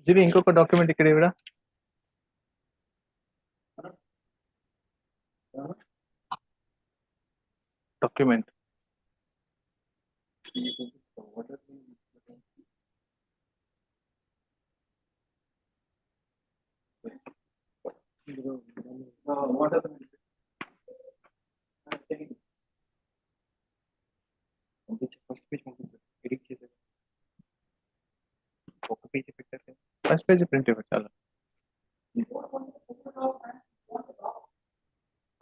జీవి ఇంకొక డాక్యుమెంట్ ఇక్కడ ఇవిడ డాక్యుమెంట్ ఫస్ట్ పేజ్ ప్రింట్ ఇవ్వాలి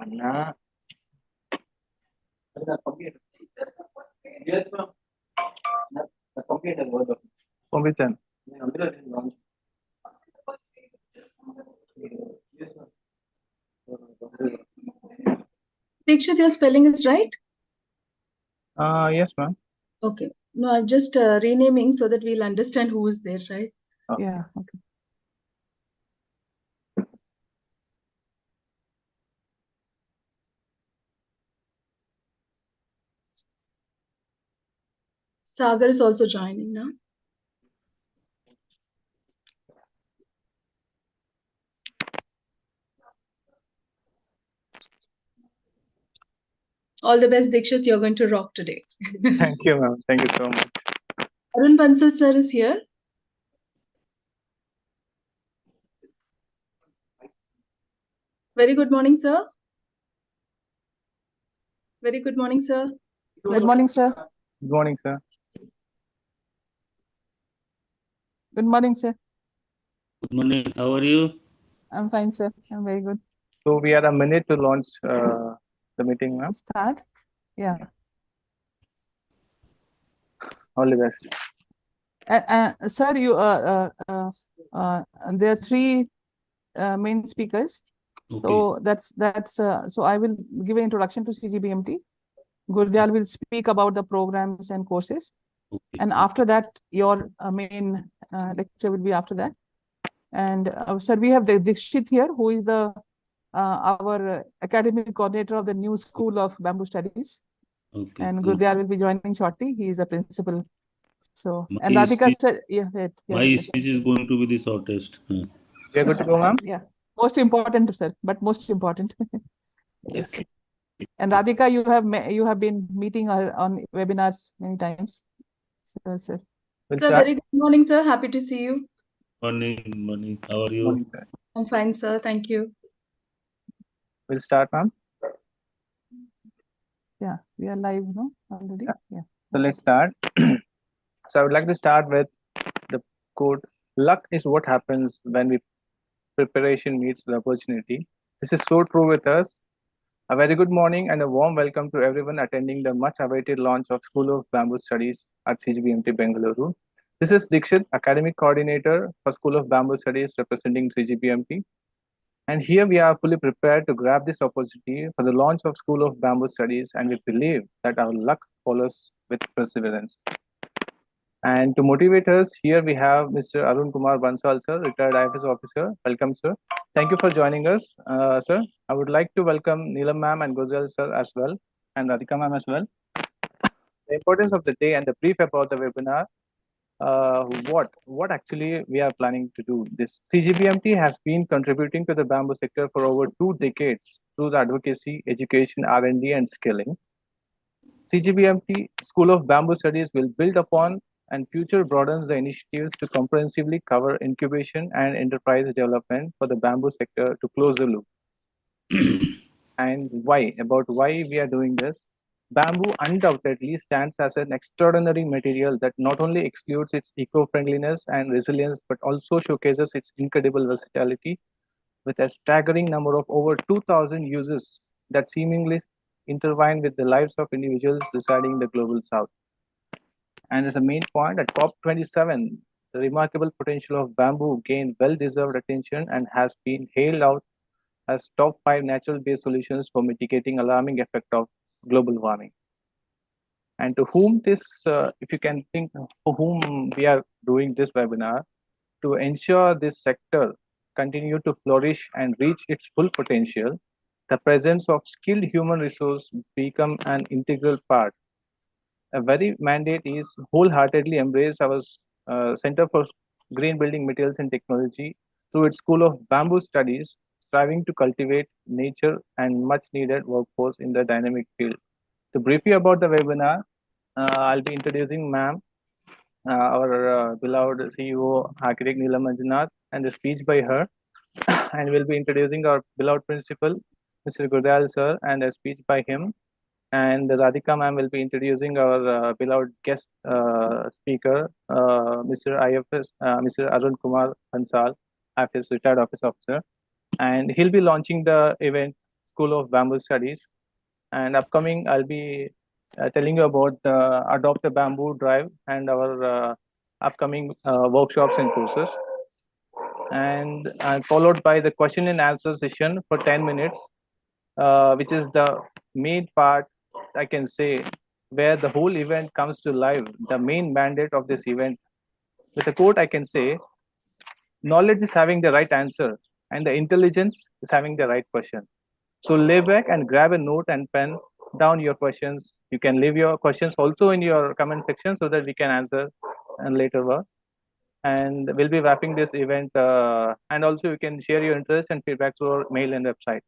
అన్నా పంపించాను Dikshit, your spelling is right? Yes, ma'am. Okay. No, I'm just renaming so that we'll understand who is there, right? Yeah, okay. Sagar is also joining now. All the best, Dikshit. You're going to rock today. Thank you, ma'am. Thank you so much. Arun Bansal sir is here. Very good morning, sir. Very good morning, sir. Good morning, sir. Good morning, sir. Good morning, sir. Good morning. How are you? I'm fine, sir. I'm very good. So we are a minute to launch the meeting, ma'am. Start? Yeah. All the best. Sir, you there are three main speakers. Okay. So I will give an introduction to CGBMT. Gurdial will speak about the programs and courses. Okay. And after that, your main lecture will be after that. And sir, we have the Dikshit here, who is the our academic coordinator of the new School of Bamboo Studies. Okay. And Gurdial will be joining shortly. He is the principal. So, and My Radhika speech- sir, yeah, wait, My yes, speech is going to be the shortest. We are good to go, ma'am. yeah, most important, sir, but most important. Yes. Okay. And Radhika, you have been meeting on webinars many times. So, sir. We'll Sir, start. very good morning, sir. Happy to see you. Morning. How are you? Morning, sir. I'm fine, sir. Thank you. We'll start, ma'am. Yeah, we are live, no? Already. Yeah. So let's start. So I would like to start with the quote, luck is what happens when preparation meets the opportunity. This is so true with us. A very good morning and a warm welcome to everyone attending the much awaited launch of School of Bamboo Studies at CGBMT Bengaluru. This is Dikshit, Academic Coordinator for School of Bamboo Studies representing CGBMT. And here we are fully prepared to grab this opportunity for the launch of School of Bamboo Studies, and we believe that our luck follows with perseverance. And to motivate us, here we have Mr. Arun Kumar Bansal, sir, retired IFS officer. Welcome, sir. Thank you for joining us, sir. I would like to welcome Neelam ma'am and Gozal sir as well, and Radhika ma'am as well. The importance of the day and the brief about the webinar. What actually we are planning to do. This CGBMT has been contributing to the bamboo sector for over 2 decades through the advocacy, education, R&D, and skilling. CGBMT School of Bamboo Studies will build upon and future broadens the initiatives to comprehensively cover incubation and enterprise development for the bamboo sector to close the loop. And why we are doing this. Bamboo undoubtedly stands as an extraordinary material that not only excludes its eco-friendliness and resilience, but also showcases its incredible versatility with a staggering number of over 2,000 uses that seemingly intertwine with the lives of individuals residing in the global south. And as a main point, at COP27, the remarkable potential of bamboo gained well-deserved attention and has been hailed out as top 5 natural-based solutions for mitigating alarming effect of global warming. And to whom this, if you can think for whom we are doing this webinar, to ensure this sector continue to flourish and reach its full potential, the presence of skilled human resource become an integral part. A very mandate is wholeheartedly embrace our Center for green building materials and technology through its School of Bamboo Studies, striving to cultivate nature and much needed workforce in the dynamic field. To brief you about the webinar, I'll be introducing ma'am, our beloved CEO, Architect Neelam Manjunath, and a speech by her. And we'll be introducing our beloved principal, Mr. Gurdal sir, and a speech by him. And Radhika ma'am will be introducing our beloved guest speaker, Mr. Arun Kumar Hansal, IFS retired office officer. And he'll be launching the event School of Bamboo Studies. And upcoming, I'll be telling you about the Adopt a Bamboo Drive and our upcoming workshops and courses. And followed by the question and answer session for 10 minutes, which is the main part, I can say, where the whole event comes to life, the main mandate of this event. With a quote, I can say, knowledge is having the right answer, and the intelligence is having the right question. So lay back and grab a note and pen down your questions. You can leave your questions also in your comment section so that we can answer and later on. And we'll be wrapping this event, and also you can share your interest and feedback through our mail and website.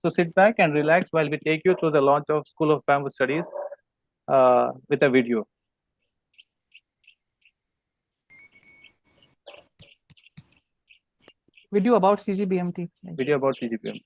So sit back and relax while we take you through the launch of School of Bamboo Studies with a video. Video about CGBMT. Video about CGBMT.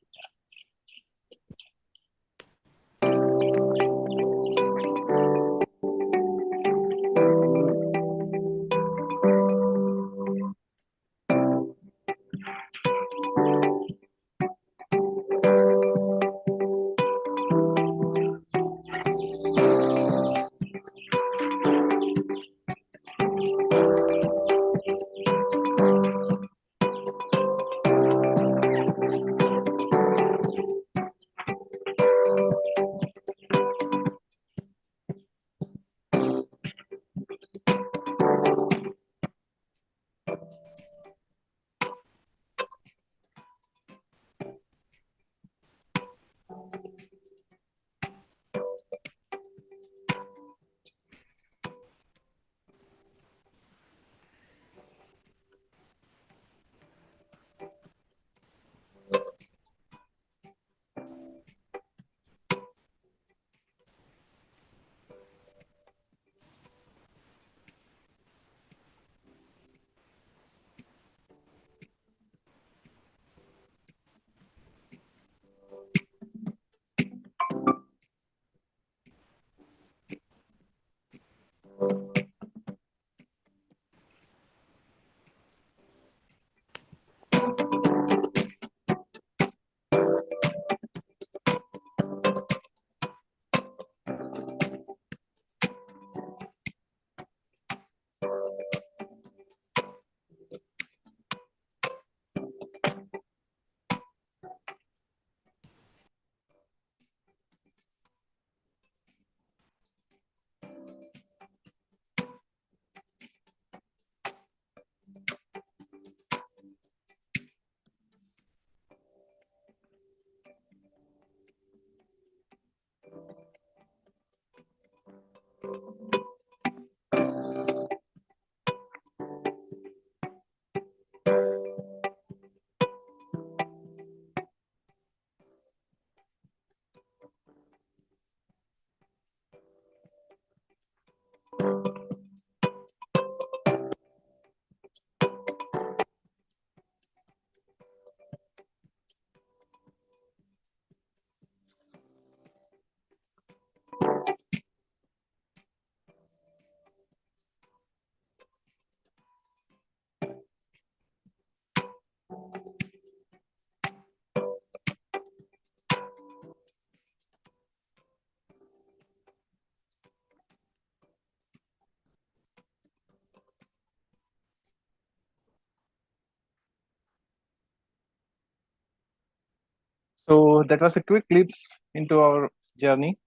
So that was a quick glimpse into our journey.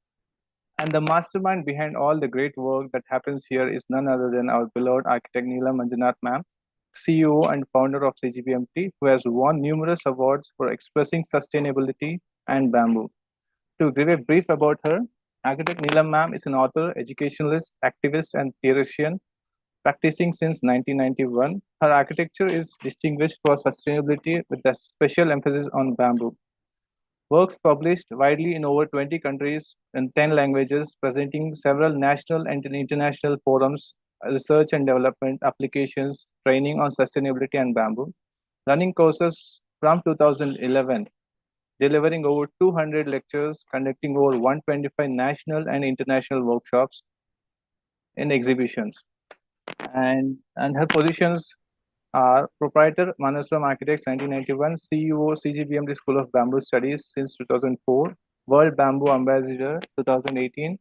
And the mastermind behind all the great work that happens here is none other than our beloved architect Neelam Manjunath ma'am, CEO and founder of CGBMT, who has won numerous awards for expressing sustainability and bamboo. To give a brief about her, architect Neelam ma'am is an author, educationalist, activist, and theoretician Practicing since 1991, her architecture is distinguished for sustainability with a special emphasis on bamboo. Works published widely in over 20 countries in 10 languages, presenting several national and international forums, research and development applications, training on sustainability and bamboo, running courses from 2011, delivering over 200 lectures, conducting over 125 national and international workshops in exhibitions. And her positions are proprietor, Manaswaram Architects 1991, CEO, CGBMT School of Bamboo Studies since 2004, World Bamboo Ambassador 2018,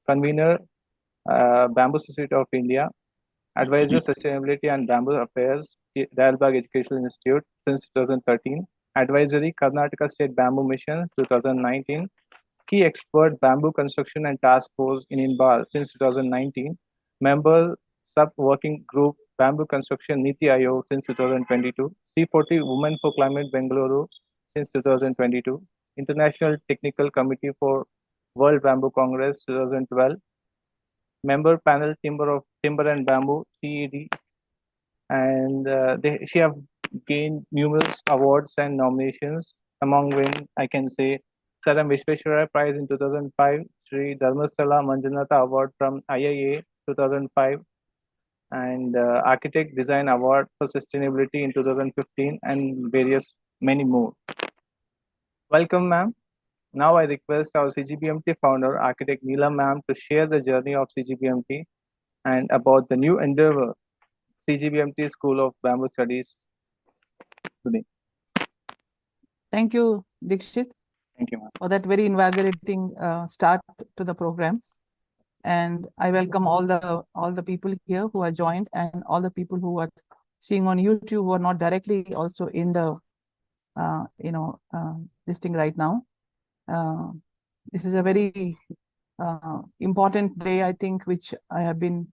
convener, Bamboo Society of India, advisor, Sustainability and Bamboo Affairs, Dialbag Educational Institute since 2013, advisory, Karnataka State Bamboo Mission 2019, key expert, Bamboo Construction and Task Force in INBAR since 2019, member, sub-working group, Bamboo Construction Niti Aayog since 2022, C40 Women for Climate Bengaluru since 2022, International Technical Committee for World Bamboo Congress 2012, member panel Timber and Bamboo TED, and she have gained numerous awards and nominations, among when I can say Sir M. Vishweshwaraya Prize in 2005, Sri Dharmasthala Manjunatha Award from IIA 2005, and Architect Design Award for Sustainability in 2015, and various many more. Welcome, ma'am. Now I request our CGBMT founder, Architect Neela ma'am, to share the journey of CGBMT and about the new endeavor, CGBMT School of Bamboo Studies today. Thank you, Dikshit, Thank you, ma'am. for that very invigorating start to the program. And I welcome all the people here who are joined, and all the people who are seeing on YouTube who are not directly also in the this thing right now. This is a very important day, I think, which I have been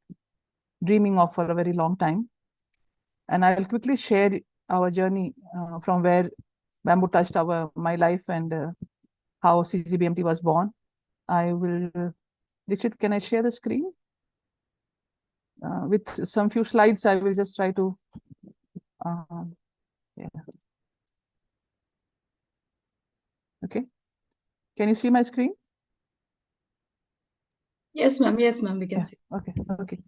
dreaming of for a very long time. And I will quickly share our journey from where bamboo touched my life, and how CGBMT was born. I will, Dikshit, can I share the screen? With some few slides, I will just try to, yeah. Okay. Can you see my screen? Yes, ma'am. Yes, ma'am. We can see. Okay. Okay.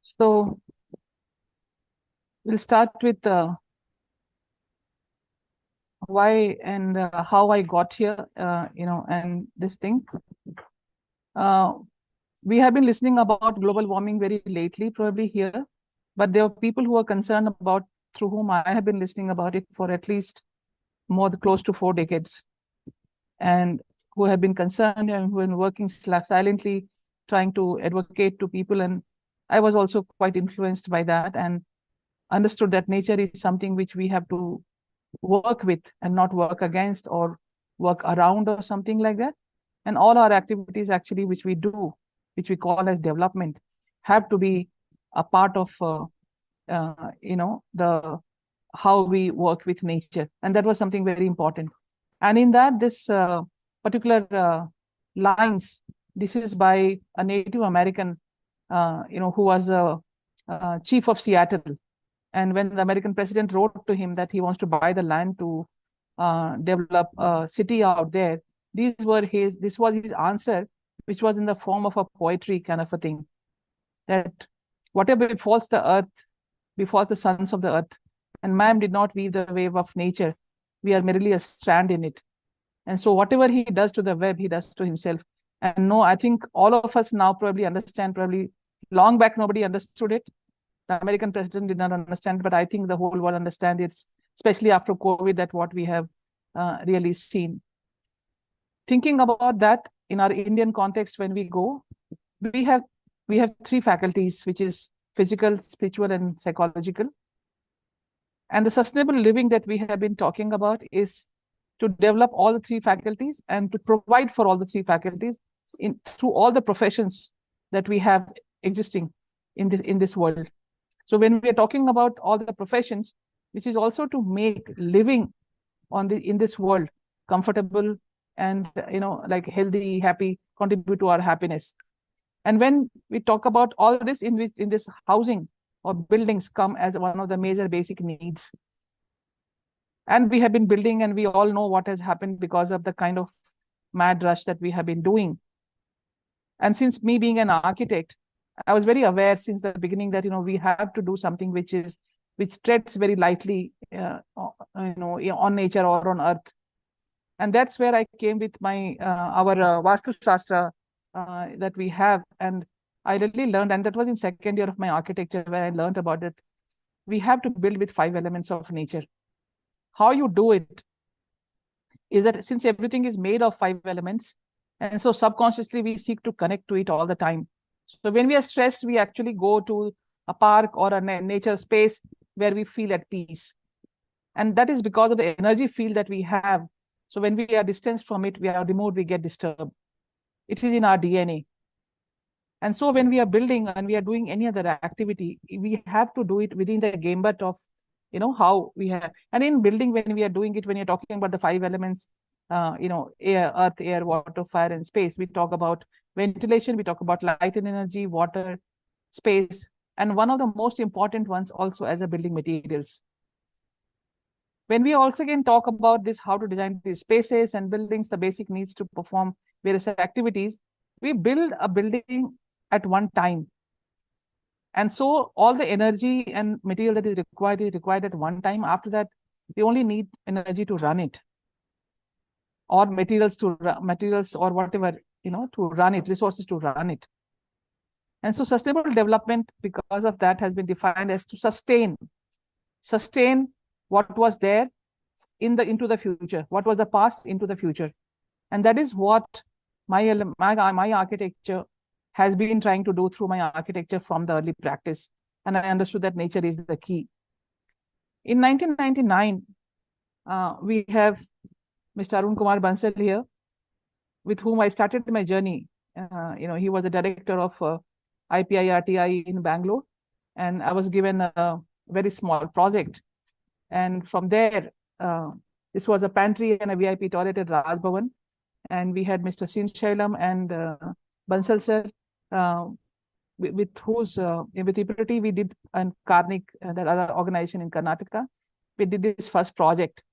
So we'll start with why and how I got here, and this thing. We have been listening about global warming very lately, probably here, but there are people who are concerned about, through whom I have been listening about it for at least close to 4 decades, and who have been concerned and who have been working silently, trying to advocate to people. And I was also quite influenced by that, and understood that nature is something which we have to work with and not work against or work around or something like that. And all our activities actually which we do, which we call as development, have to be a part of the how we work with nature. And that was something very important. And in that, this particular lines, this is by a Native American who was a chief of Seattle. And when the American president wrote to him that he wants to buy the land to develop a city out there, this was his answer, which was in the form of a poetry kind of a thing. That whatever befalls the earth, befalls the sons of the earth, and man did not weave the wave of nature. We are merely a strand in it. And so whatever he does to the web, he does to himself. And no, I think all of us now probably understand, probably long back nobody understood it. The American president did not understand, but I think the whole world understands it, especially after COVID, that what we have really seen. Thinking about that in our Indian context, when we go, we have 3 faculties, which is physical, spiritual, and psychological. And the sustainable living that we have been talking about is to develop all the 3 faculties and to provide for all the 3 faculties through all the professions that we have existing in this world. So when we are talking about all the professions, which is also to make living in this world comfortable and like healthy, happy, contribute to our happiness. And when we talk about all this in this housing or buildings come as one of the major basic needs. And we have been building, and we all know what has happened because of the kind of mad rush that we have been doing. And since me being an architect, I was very aware since the beginning that, we have to do something which treads very lightly, on nature or on earth. And that's where I came with my our Vastu Shastra that we have. And I really learned, and that was in second year of my architecture where I learned about it. We have to build with 5 elements of nature. How you do it is that since everything is made of 5 elements, and so subconsciously we seek to connect to it all the time. So when we are stressed, we actually go to a park or a nature space where we feel at peace. And that is because of the energy field that we have. So when we are distanced from it, we are removed, we get disturbed. It is in our DNA. And so when we are building and we are doing any other activity, we have to do it within the gambit of, how we have. And in building, when we are doing it, when you're talking about the 5 elements, air, earth, air, water, fire, and space, we talk about ventilation, we talk about light and energy, water, space, and one of the most important ones also as a building materials. When we also can talk about this, how to design these spaces and buildings, the basic needs to perform various activities, we build a building at one time. And so all the energy and material that is required at one time. After that, we only need energy to run it, or materials or whatever, to run it, resources to run it. And so sustainable development, because of that, has been defined as to sustain what was there into the future, what was the past into the future. And that is what my architecture has been trying to do through my architecture from the early practice. And I understood that nature is the key. In 1999, we have Mr. Arun Kumar Bansal here, with whom I started my journey. He was the director of IPIRTI in Bangalore, and I was given a very small project. And from there, this was a pantry and a VIP toilet at Raj Bhavan. And we had Mr. Sin Shailam and Bansal sir, with IPRITI we did, and Karnik, that other organization in Karnataka, we did this first project.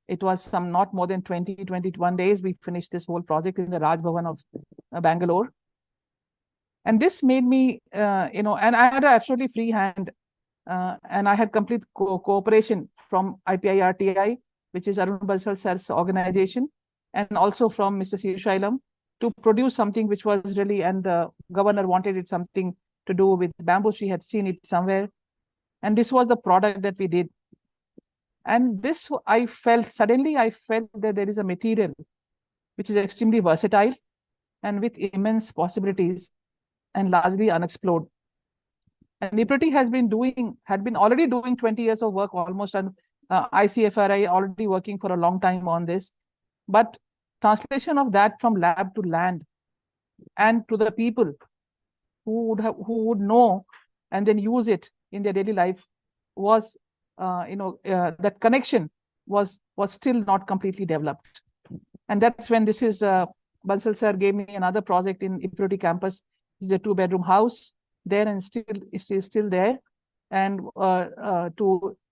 It was not more than 21 days. We finished this whole project in the Raj Bhavan of Bangalore. And this made me, and I had an absolutely free hand. And I had complete cooperation from IPIRTI, which is Arun Bansal sir's organization, and also from Mr. C. Shailam, to produce something which was really, and the governor wanted it something to do with bamboo. She had seen it somewhere. And this was the product that we did. And this, suddenly I felt that there is a material which is extremely versatile and with immense possibilities and largely unexplored. And IPRITI had been already doing 20 years of work almost, on ICFRI already working for a long time on this. But translation of that from lab to land and to the people who would know and then use it in their daily life was, that connection was still not completely developed. And that's when Bansal sir gave me another project in IPRITI campus. It's a 2-bedroom house there, and still there. And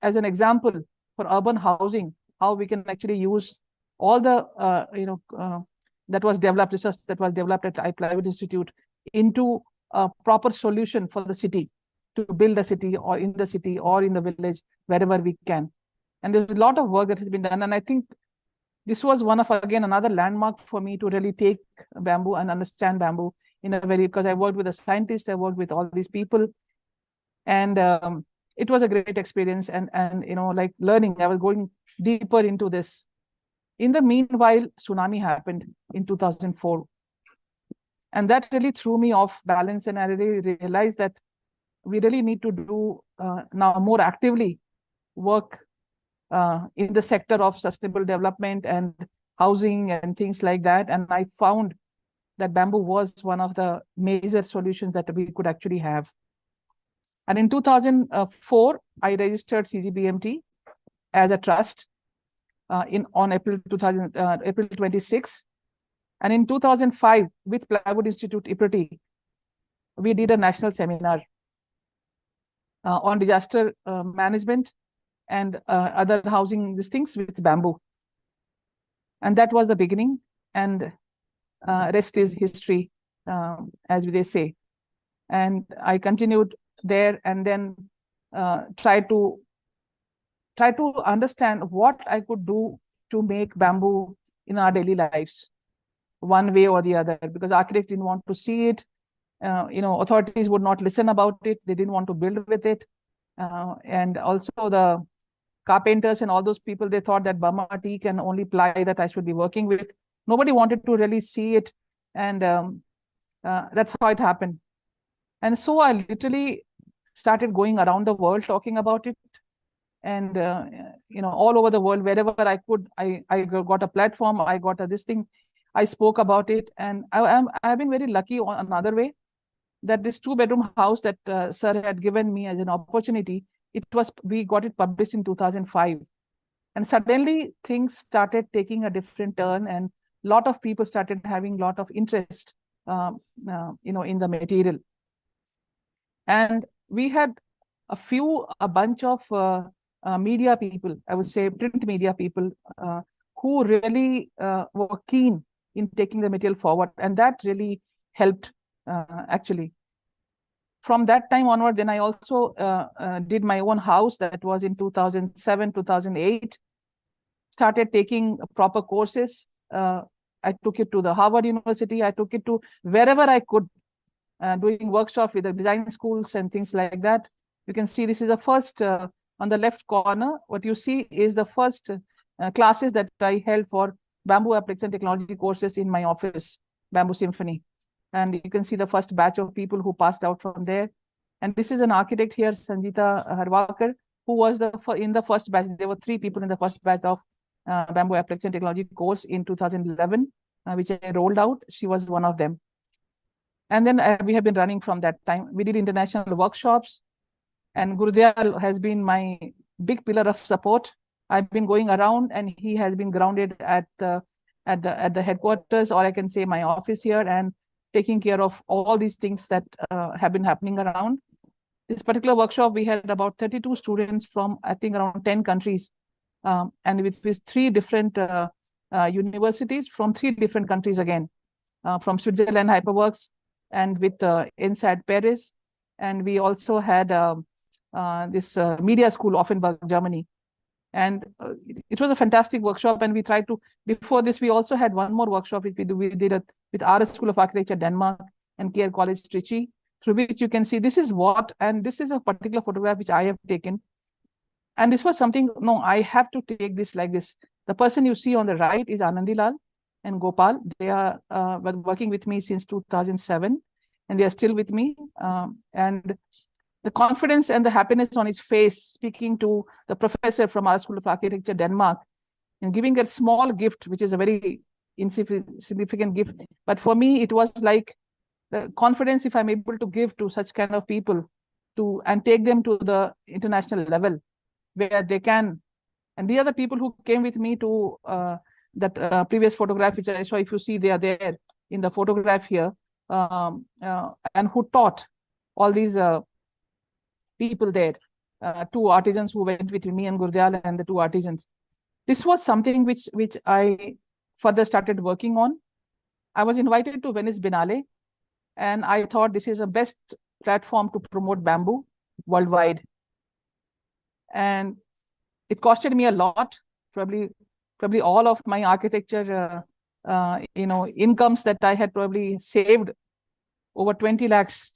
as an example for urban housing, how we can actually use all the research that was developed at the Plywood Institute into a proper solution for the city, to build a city or in the village, wherever we can. And there's a lot of work that has been done. And I think this was another landmark for me to really take bamboo and understand bamboo because I worked with a scientist, I worked with all these people. And it was a great experience. And like learning, I was going deeper into this. In the meanwhile, tsunami happened in 2004. And that really threw me off balance. And I really realized that we really need to do now more actively work in the sector of sustainable development and housing and things like that. And I found that bamboo was one of the major solutions that we could actually have. And in 2004, I registered CGBMT as a trust on April 26. And in 2005, with Plywood Institute IPRITI, we did a national seminar on disaster management and other housing these things with bamboo. And that was the beginning, and rest is history, as they say. And I continued there, and then try to understand what I could do to make bamboo in our daily lives, one way or the other, because architects didn't want to see it. Authorities would not listen about it. They didn't want to build with it. And also the carpenters and all those people, they thought that Burma teak and only ply that I should be working with. Nobody wanted to really see it. And that's how it happened. And so I literally started going around the world talking about it. And, all over the world, wherever I could, I got a platform, I got this thing, I spoke about it. And I've been very lucky on another way, that this 2-bedroom house that sir had given me as an opportunity, we got it published in 2005. And suddenly things started taking a different turn, and a lot of people started having a lot of interest, in the material. And we had a bunch of media people, I would say print media people, who really were keen in taking the material forward. And that really helped, actually. From that time onward, then I also did my own house. That was in 2007, 2008. Started taking proper courses. I took it to the Harvard University. I took it to wherever I could, doing workshops with the design schools and things like that. You can see this is the first, on the left corner, what you see is the first classes that I held for bamboo application technology courses in my office, Bamboo Symphony. And you can see the first batch of people who passed out from there. And this is an architect here, Sanjita Harwalkar, who was in the first batch. There were 3 people in the first batch of bamboo application technology course in 2011, which I rolled out. She was one of them. And then we have been running from that time. We did international workshops, and Gurudyal has been my big pillar of support. I've been going around, and he has been grounded at the headquarters, or I can say my office here, and taking care of all these things that have been happening around. This particular workshop, we had about 32 students from, I think, around 10 countries, and with 3 different universities from 3 different countries again, from Switzerland Hyperworks, and with inside Paris. And we also had this media school, Offenburg, Germany. And it was a fantastic workshop. And we tried to, before this, we also had one more workshop which we did it with RS School of Architecture, Denmark, and Care College, Trichy, through which you can see this is what, and this is a particular photograph which I have taken. And this was something, no, I have to take this like this. The person you see on the right is Anandilal and Gopal. They are working with me since 2007, and they are still with me. And the confidence and the happiness on his face, speaking to the professor from our School of Architecture, Denmark, and giving a small gift, which is a very insignificant gift. But for me, it was like the confidence, if I'm able to give to such kind of people, and take them to the international level where they can. And the other people who came with me to that previous photograph, which I saw, if you see, they are there in the photograph here, and who taught all these people there, 2 artisans who went with me and Gurudyal, and the 2 artisans. This was something which I further started working on. I was invited to Venice Biennale, and I thought this is the best platform to promote bamboo worldwide. And it costed me a lot, probably all of my architecture, incomes that I had probably saved, over 20 lakhs.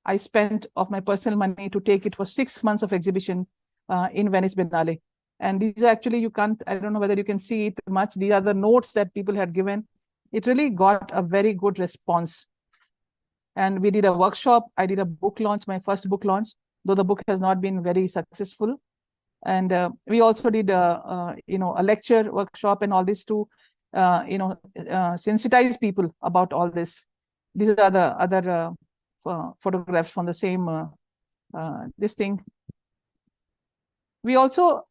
I spent of my personal money to take it for 6 months of exhibition in Venice Biennale. And these are actually, I don't know whether you can see it much. These are the notes that people had given. It really got a very good response. And we did a workshop. I did a book launch, my first book launch, though the book has not been very successful. And we also did a lecture workshop and all this to, sensitize people about all this. These are the other photographs from the same this thing. We also,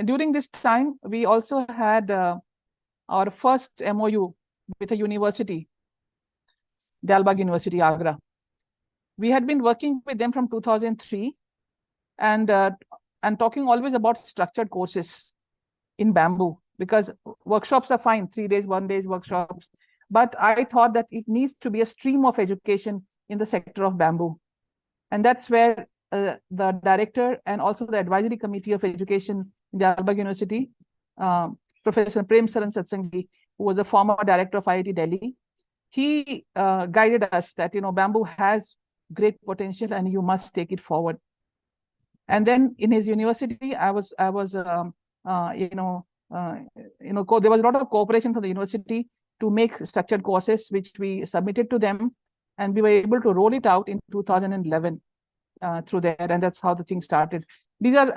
during this time, we also had our first MOU with a university, Dalbagh University, Agra. We had been working with them from 2003 and talking always about structured courses in bamboo, because workshops are fine, 3 days, 1 day workshops. But I thought that it needs to be a stream of education in the sector of bamboo. And that's where the director and also the advisory committee of education in the Albag University, Professor Prem Saran Satsangi, who was the former director of IIT Delhi, he guided us that, bamboo has great potential and you must take it forward. And then in his university, there was a lot of cooperation from the university to make structured courses, which we submitted to them, and we were able to roll it out in 2011 through there, and that's how the thing started. These are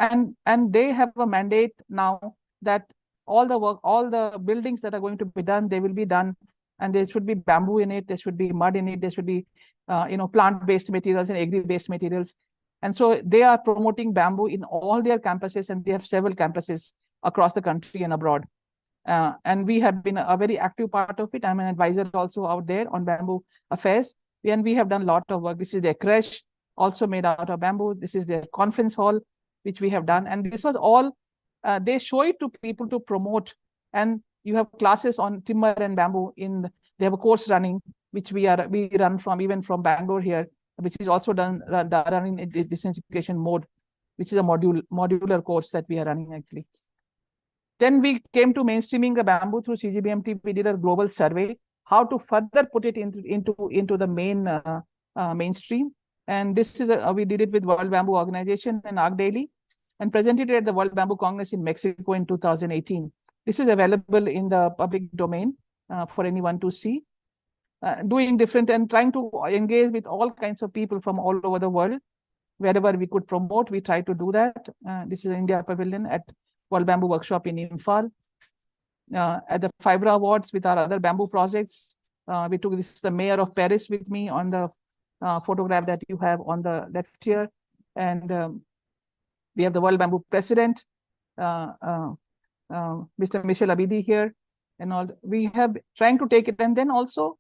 and they have a mandate now that all the work, all the buildings that are going to be done, they will be done, and there should be bamboo in it, there should be mud in it, there should be plant-based materials and agri-based materials. And so they are promoting bamboo in all their campuses, and they have several campuses across the country and abroad. And we have been a very active part of it. I'm an advisor also out there on bamboo affairs. And we have done a lot of work. This is their creche, also made out of bamboo. This is their conference hall, which we have done. And this was all, they show it to people to promote. And you have classes on timber and bamboo. They have a course running, which we run even from Bangalore here, which is also done in distance education mode, which is a modular course that we are running actually. Then we came to mainstreaming the bamboo through CGBMT. We did a global survey, how to further put it into the mainstream. And this is we did it with World Bamboo Organization and ARC Daily, and presented it at the World Bamboo Congress in Mexico in 2018. This is available in the public domain for anyone to see. Doing different and trying to engage with all kinds of people from all over the world. Wherever we could promote, we try to do that. This is India Pavilion at World Bamboo Workshop in Imphal. At the Fibra Awards with our other bamboo projects, we took the Mayor of Paris with me on the photograph that you have on the left here. And we have the World Bamboo President, Mr. Michel Abidi here. And all we have trying to take it, and then also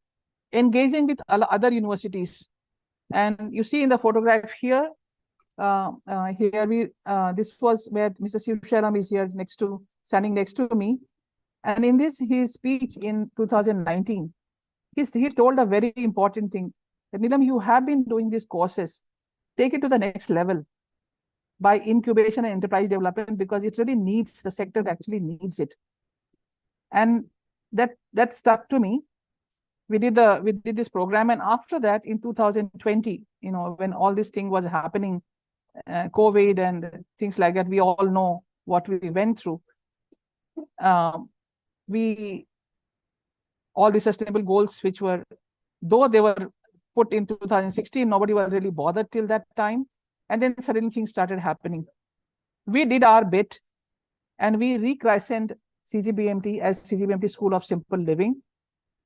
engaging with other universities. And you see in the photograph here, this was where Mr. Shiv Sharam is here standing next to me. And in his speech in 2019, he told a very important thing, that Neelam, you have been doing these courses, take it to the next level by incubation and enterprise development, because it really needs, the sector actually needs it. And that stuck to me. We did this program, and after that, in 2020, when all this thing was happening, COVID and things like that, we all know what we went through. All the sustainable goals, which were, though they were put in 2016, nobody was really bothered till that time, and then suddenly things started happening. We did our bit, and we rechristened CGBMT as CGBMT School of Simple Living.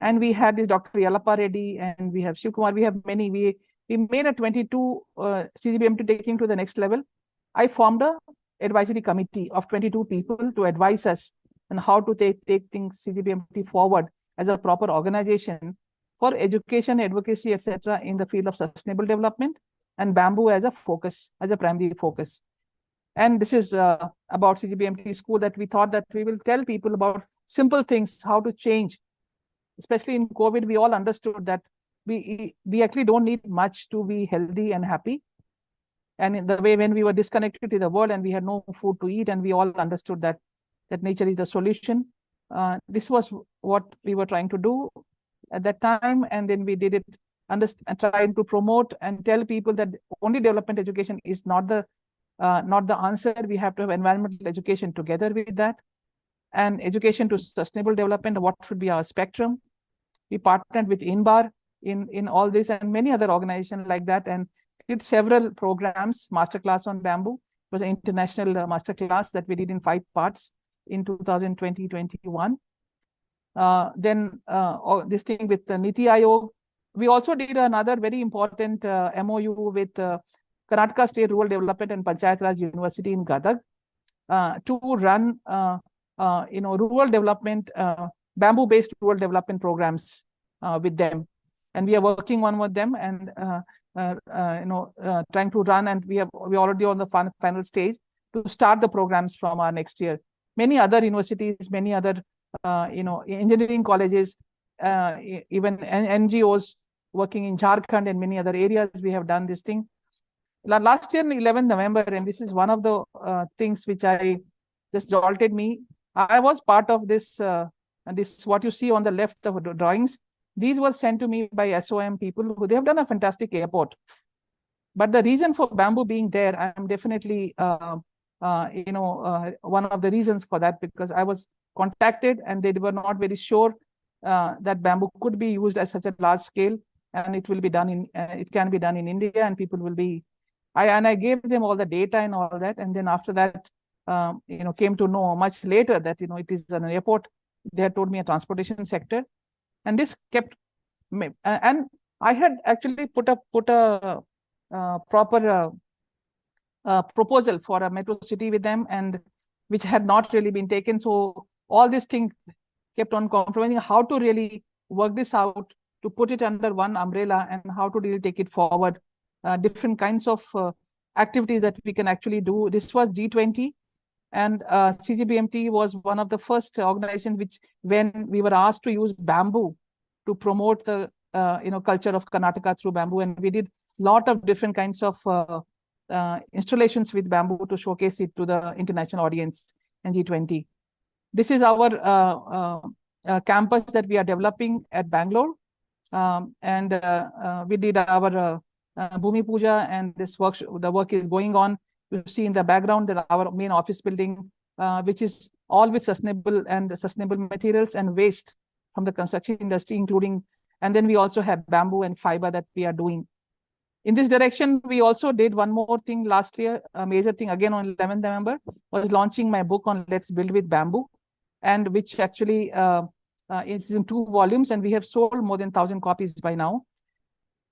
And we had this Dr. Yalappa Reddy, and we have Shiv Kumar. We have many. We made a 22 CGBMT taking to the next level. I formed a advisory committee of 22 people to advise us on how to take things CGBMT forward as a proper organization for education, advocacy, etc. in the field of sustainable development, and bamboo as a focus, as a primary focus. And this is about CGBMT school, that we thought that we will tell people about simple things, how to change. Especially in COVID, we all understood that we actually don't need much to be healthy and happy. And in the way when we were disconnected to the world and we had no food to eat, and we all understood that nature is the solution. This was what we were trying to do at that time. And then we did it, trying to promote and tell people that only development education is not the answer. We have to have environmental education together with that. And education to sustainable development, what should be our spectrum. We partnered with INBAR in all this, and many other organizations like that, and did several programs, masterclass on bamboo. It was an international masterclass that we did in 5 parts in 2020-21. Then this thing with Niti Aayog. We also did another very important MOU with Karnataka State Rural Development and Panchayat Raj University in Gadag to run rural development, bamboo-based rural development programs with them. And we are working on with them. And trying to run, and we're already on the final stage to start the programs from our next year. Many other universities, many other engineering colleges, even NGOs working in Jharkhand and many other areas, we have done this thing. Last year, 11th November, and this is one of the things which I just jolted me. I was part of this, and this what you see on the left of the drawings. These were sent to me by SOM people who they have done a fantastic airport. But the reason for bamboo being there, I'm definitely one of the reasons for that, because I was contacted and they were not very sure that bamboo could be used at such a large scale, and it will be done in it can be done in India, and people will be. I gave them all the data and all that, and then after that, came to know much later that it is an airport. They had told me a transportation sector, and this kept me. And I had actually put a proper proposal for a metro city with them, and which had not really been taken. So all these things kept on compromising how to really work this out, to put it under one umbrella, and how to really take it forward. Different kinds of activities that we can actually do. This was G20, and CGBMT was one of the first organizations which, when we were asked to use bamboo to promote the culture of Karnataka through bamboo, and we did a lot of different kinds of installations with bamboo to showcase it to the international audience in G20. This is our campus that we are developing at Bangalore, and we did our Bhumi Puja, and this work, the work is going on. You see in the background that our main office building, which is all with sustainable materials and waste from the construction industry, including, and then we also have bamboo and fiber that we are doing. In this direction, we also did one more thing last year, a major thing again on 11th November, was launching my book on Let's Build with Bamboo, and which actually is in 2 volumes, and we have sold more than 1,000 copies by now.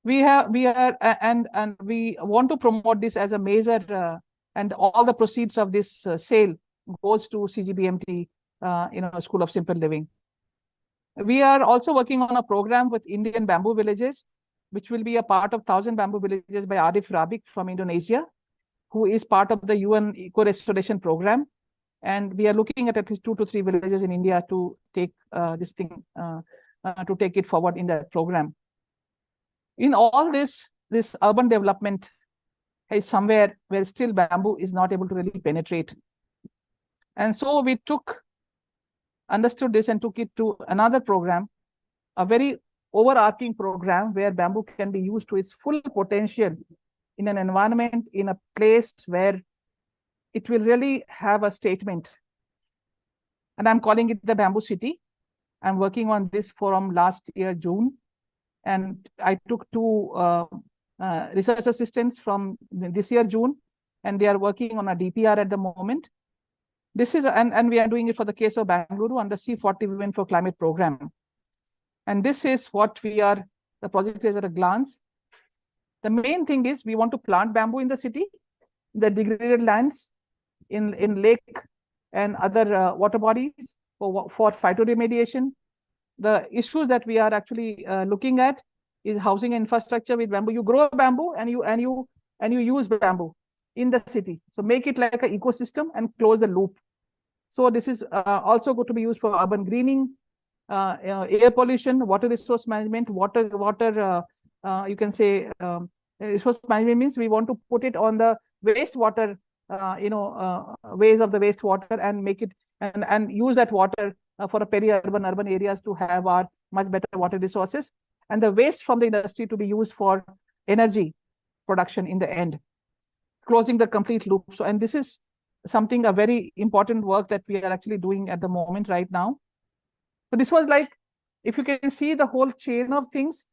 We want to promote this as a major, and all the proceeds of this sale goes to CGBMT, School of Simple Living. We are also working on a program with Indian bamboo villages, which will be a part of 1,000 bamboo villages by Arif Rabik from Indonesia, who is part of the UN Eco Restoration Program. And we are looking at least 2 to 3 villages in India to take this thing, to take it forward in that program. In all this urban development is somewhere where still bamboo is not able to really penetrate. And so we understood this and took it to another program, a very overarching program where bamboo can be used to its full potential in an environment, in a place where it will really have a statement. And I'm calling it the Bamboo City. I'm working on this from last year, June. And I took 2 research assistants from this year, June, and they are working on a DPR at the moment. This is, and we are doing it for the case of Bangalore under C40 Women for Climate program. And this is what the project is at a glance. The main thing is we want to plant bamboo in the city, the degraded lands, in lake and other water bodies for phytoremediation. The issues that we are actually looking at is housing infrastructure with bamboo. You grow bamboo and you use bamboo in the city. So make it like an ecosystem and close the loop. So this is also going to be used for urban greening, air pollution, water resource management, you can say resource management means we want to put it on the wastewater, ways of the wastewater, and make it and use that water for a urban areas to have our much better water resources, and the waste from the industry to be used for energy production in the end, closing the complete loop. So, and this is something, a very important work that we are actually doing at the moment right now. So this was like, if you can see the whole chain of things,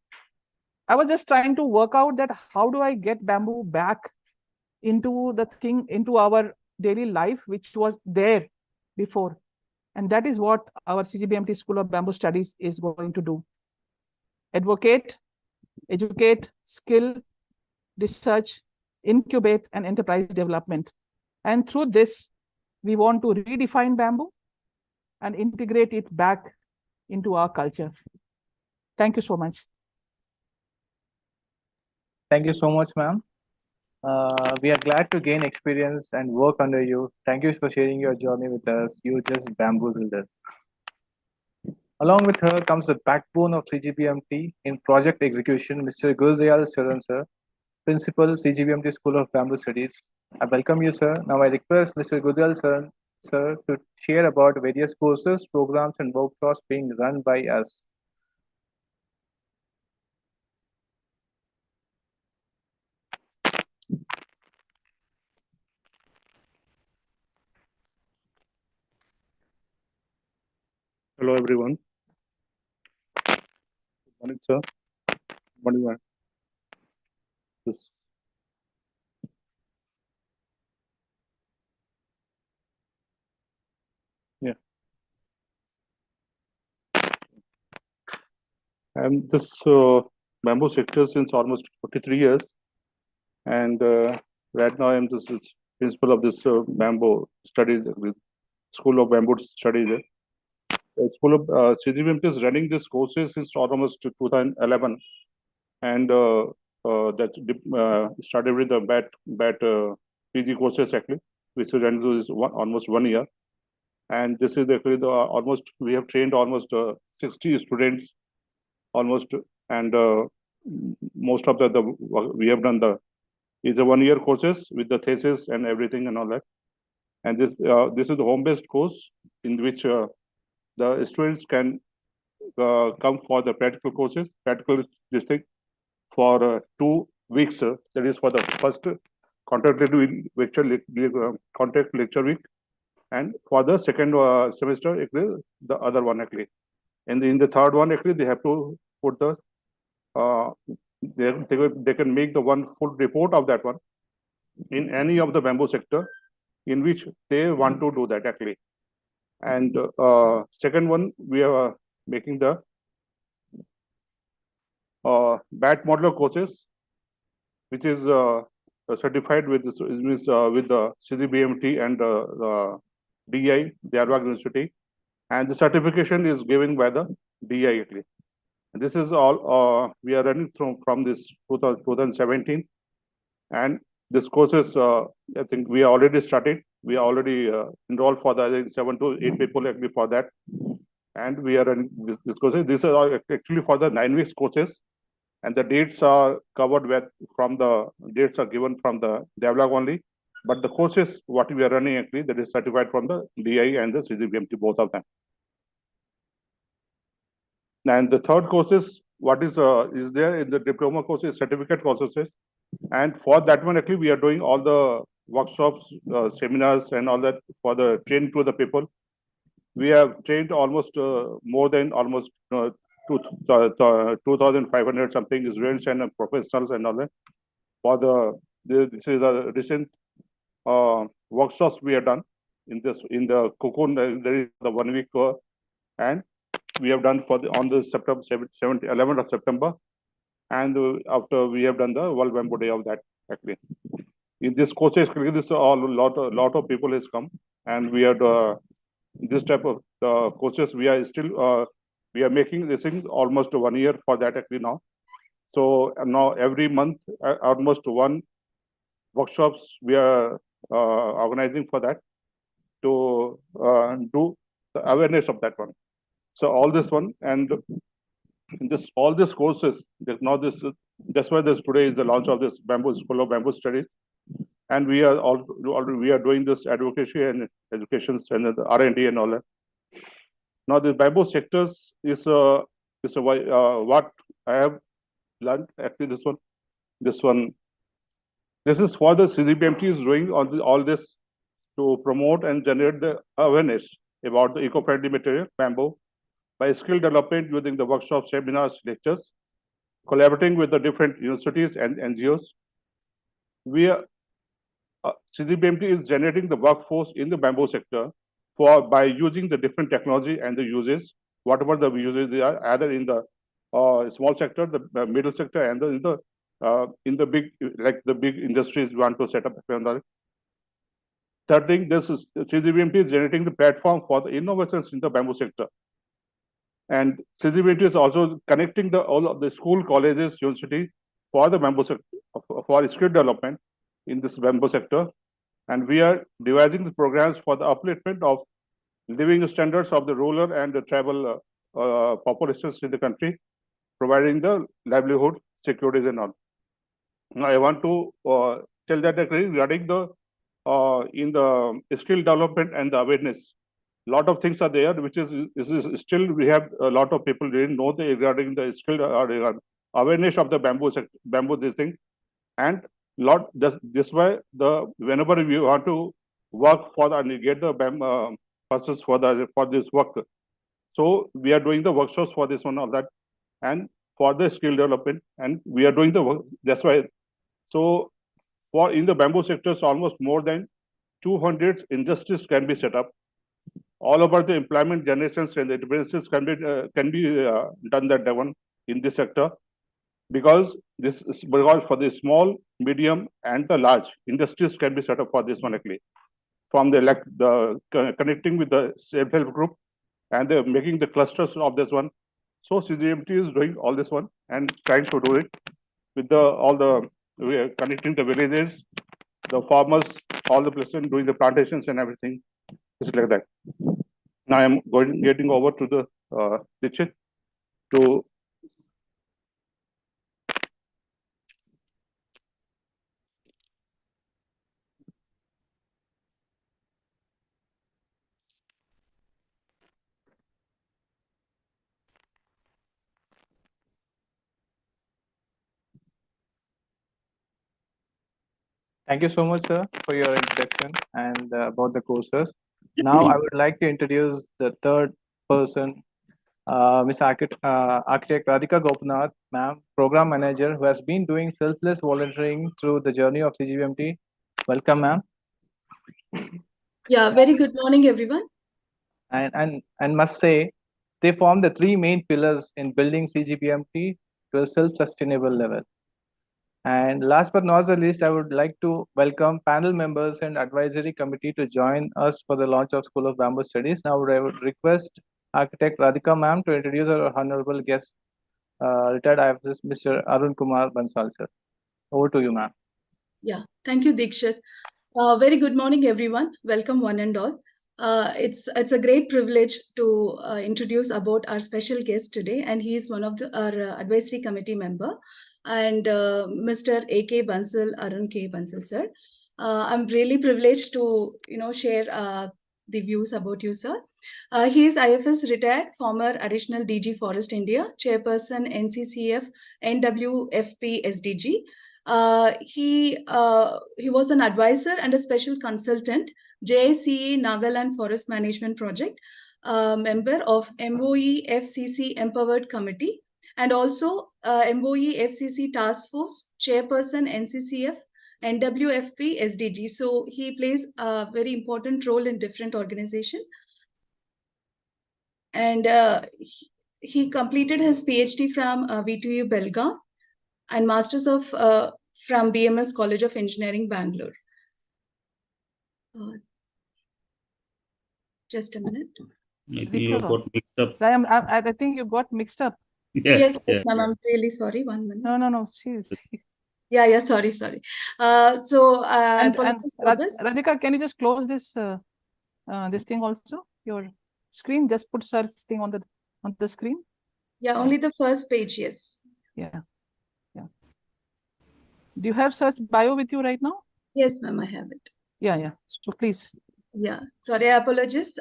I was just trying to work out that how do I get bamboo back into the thing, into our daily life, which was there before. And that is what our CGBMT School of Bamboo Studies is going to do. Advocate, educate, skill, research, incubate, and enterprise development. And through this, we want to redefine bamboo and integrate it back into our culture. Thank you so much. Thank you so much, ma'am. We are glad to gain experience and work under you. Thank you for sharing your journey with us. You just bamboozled us. Along with her comes the backbone of CGBMT in project execution, Mr. Gulzayal Saran, sir, Principal, CGBMT School of Bamboo Studies. I welcome you, sir. Now I request Mr. Gulzayal Saran, sir, to share about various courses, programs, and workshops being run by us. Hello, everyone. Good morning, sir. Good morning, ma'am. This, yeah. I'm this bamboo sector since almost 43 years, and right now I'm the principal of this bamboo studies, School of Bamboo Studies. School of CGBMT is running this courses since almost 2011, and that started with the BAT PG courses actually, which is running this almost 1 year. And this is actually the almost we have trained almost 60 students almost, and most of the we have done the is a 1 year courses with the thesis and everything and all that. And this is the home-based course in which the students can come for the practical courses, practical this thing for 2 weeks. That is for the first contact lecture week, and for the second semester, actually, the other one actually. And in the third one, actually, they have to put the they can make the one full report of that one in any of the bamboo sector in which they want to do that actually. And second one, we are making the BAT modeler courses, which is certified with this means with the CGBMT and DI, Diyarbakir University, and the certification is given by the DI actually. And this is all we are running from this 2017, and this courses I think we already started. We are already enrolled for the I think 7 to 8 people actually for that, and we are running this courses. These are actually for the 9 weeks courses, and the dates are covered with from the dates are given from the Devlag only. But the courses what we are running actually that is certified from the DI and the CGBMT, both of them. And the third courses, what is there in the diploma courses, certificate courses, and for that one actually we are doing all the workshops, seminars, and all that for the training to the people. We have trained almost more than almost 2,500 something students and professionals and all that. For this is a recent workshops we have done in the Cocoon. There is the 1 week and we have done for on the September 11th of September, and after we have done the World Bamboo Day of that actually. In this courses, this a lot of people has come, and we had this type of courses. We are still we are making this thing almost 1 year for that actually now. So now every month almost one workshops we are organizing for that to do the awareness of that one. So all this one and this all these courses. Now this that's why this today is the launch of this Bamboo School of Bamboo Studies, and we are we are doing this advocacy and education and the R&D and all that. Now the bamboo sectors is what I have learned actually this one. This is for the CGBMT is doing all this to promote and generate the awareness about the eco-friendly material bamboo by skill development using the workshops, seminars, lectures, collaborating with the different universities and NGOs. We are CGBMT is generating the workforce in the bamboo sector by using the different technology and the uses, whatever the uses they are, either in the small sector, the middle sector, and in the big like the big industries we want to set up. Third thing, this is CGBMT is generating the platform for the innovations in the bamboo sector. And CGBMT is also connecting all of the school, colleges, universities for the bamboo sector, for skill development in this bamboo sector. And we are devising the programs for the upliftment of living standards of the rural and the tribal populations in the country, providing the livelihood, securities and all. Now, I want to tell that regarding the in the skill development and the awareness, lot of things are there, which is still we have a lot of people didn't know regarding the skill awareness of the bamboo this thing, and this way whenever we want to work for and get the persons for this work, so we are doing the workshops for this one, all that, and for the skill development, and we are doing the work. That's why. So for in the bamboo sectors, almost more than 200 industries can be set up. All over the employment generations and the enterprises can be done that one in this sector, because for the small, medium, and the large industries can be set up for this one actually. From the connecting with the self-help group and making the clusters of this one. So CGBMT is doing all this one and trying to do it with we are connecting the villages, the farmers, all the places doing the plantations and everything. It's like that. Now I'm getting over to the Dixit to Thank you so much, sir, for your introduction and about the courses. Now, I would like to introduce the third person, Ms. Architect Radhika Gopinath, ma'am, Program Manager, who has been doing selfless volunteering through the journey of CGBMT. Welcome, ma'am. Yeah, very good morning, everyone. And must say, they form the three main pillars in building CGBMT to a self-sustainable level. And last but not the least, I would like to welcome panel members and advisory committee to join us for the launch of School of Bamboo Studies. Now, I would request Architect Radhika ma'am to introduce our honorable guest, retired IFS Mr. Arun Kumar Bansal, sir. Over to you, ma'am. Yeah, thank you, Dikshit. Very good morning, everyone. Welcome, one and all. It's a great privilege to introduce about our special guest today, and he is one of our advisory committee member, and Mr. A.K. Bansal, Arun K. Bansal, sir. I'm really privileged to share the views about you, sir. He is IFS retired, former additional DG Forest India, chairperson NCCF NWFP SDG. He was an advisor and a special consultant, JICE Nagaland Forest Management Project, member of MOE FCC Empowered Committee, and also MOE FCC Task Force, chairperson NCCF NWFP SDG. So he plays a very important role in different organizations. And he completed his PhD from VTU Belgaum and Masters of from BMS College of Engineering, Bangalore. Just a minute. I think you got mixed up. I think you got mixed up. Yes, ma'am. I'm really sorry. 1 minute. No. She's. Yeah. Sorry. So apologies for this. Radhika, can you just close this this thing also? Your screen. Just put search thing on the screen. Yeah, only the first page. Yes. Yeah. Do you have search bio with you right now? Yes, ma'am. I have it. Yeah. So please. Yeah, sorry, I apologize.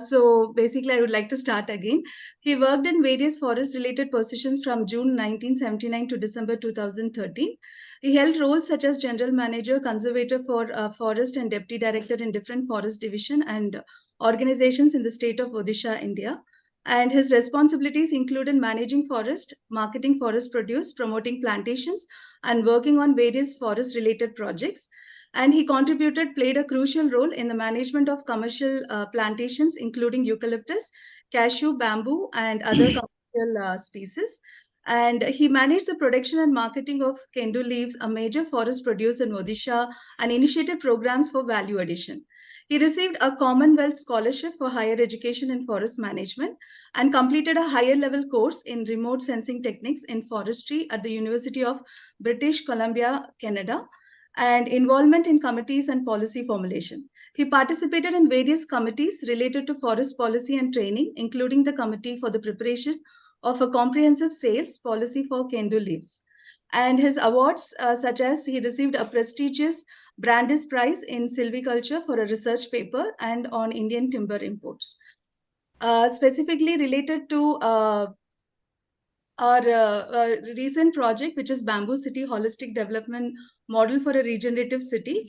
So basically, I would like to start again. He worked in various forest-related positions from June 1979 to December 2013. He held roles such as General Manager, Conservator for Forest and Deputy Director in different forest division and organizations in the state of Odisha, India. And his responsibilities included managing forest, marketing forest produce, promoting plantations, and working on various forest-related projects. And he played a crucial role in the management of commercial plantations, including eucalyptus, cashew, bamboo, and other commercial species. And he managed the production and marketing of kendu leaves, a major forest produce in Odisha, and initiated programs for value addition. He received a Commonwealth Scholarship for Higher Education in Forest Management and completed a higher level course in remote sensing techniques in forestry at the University of British Columbia, Canada, and involvement in committees and policy formulation. He participated in various committees related to forest policy and training, including the Committee for the Preparation of a Comprehensive Sales Policy for Kendu Leaves. And his awards, such as he received a prestigious Brandis Prize in Silviculture for a research paper and on Indian timber imports. Specifically related to our recent project, which is Bamboo City Holistic Development Model for a Regenerative City.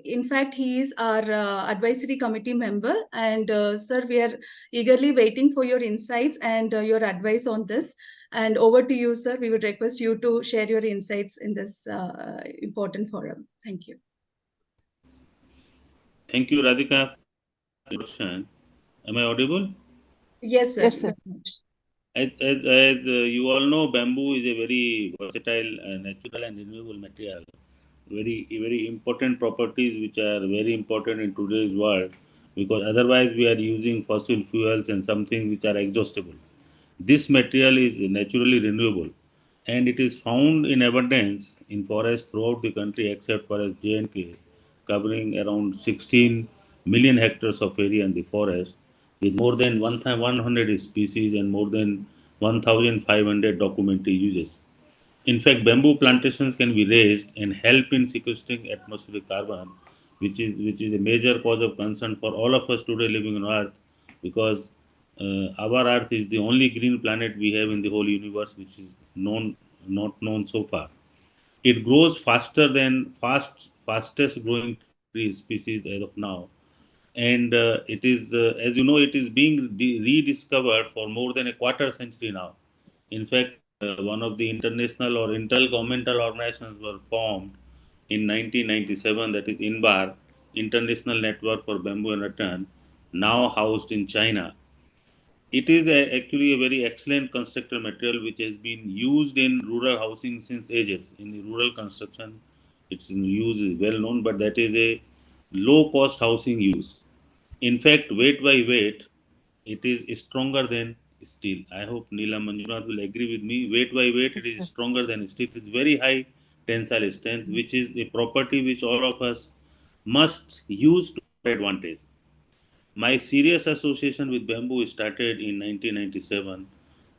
In fact, he is our advisory committee member. And sir, we are eagerly waiting for your insights and your advice on this. And over to you, sir. We would request you to share your insights in this important forum. Thank you. Thank you, Radhika. Introduction. Am I audible? Yes, sir. Yes, sir. As you all know, bamboo is a very versatile, natural and renewable material. Very important properties which are very important in today's world, because otherwise we are using fossil fuels and something which are exhaustible. This material is naturally renewable, and it is found in abundance in forests throughout the country except for J&K, covering around 16 million hectares of area in the forest, with more than 100 species and more than 1,500 documented uses. In fact, bamboo plantations can be raised and help in sequestering atmospheric carbon, which is a major cause of concern for all of us today living on Earth, because our Earth is the only green planet we have in the whole universe, which is not known so far. It grows faster than fastest growing tree species as of now, and it is, as you know, it is being rediscovered for more than a quarter century now. In fact, one of the international or intergovernmental organizations were formed in 1997, that is INBAR, International Network for Bamboo and Rattan, now housed in China. It is actually a very excellent constructor material which has been used in rural housing since ages. In the rural construction, its use is well known, but that is a low cost housing use. In fact, weight by weight, it is stronger than steel. I hope Neela Manjunath will agree with me. Weight by weight, it is stronger than steel. It is very high tensile strength, which is a property which all of us must use to our advantage. My serious association with bamboo started in 1997,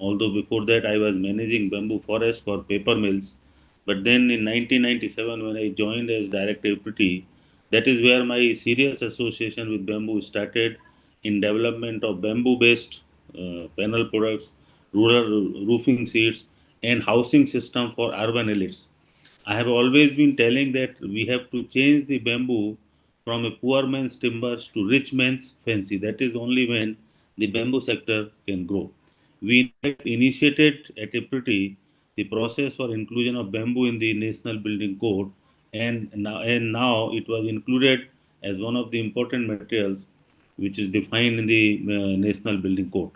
although before that I was managing bamboo forest for paper mills. But then in 1997, when I joined as director deputy, that is where my serious association with bamboo started, in development of bamboo-based panel products, rural roofing sheets, and housing system for urban elites. I have always been telling that we have to change the bamboo from a poor man's timbers to rich man's fancy. That is only when the bamboo sector can grow. We initiated at Ipritty the process for inclusion of bamboo in the National Building Code, and now it was included as one of the important materials which is defined in the National Building Code.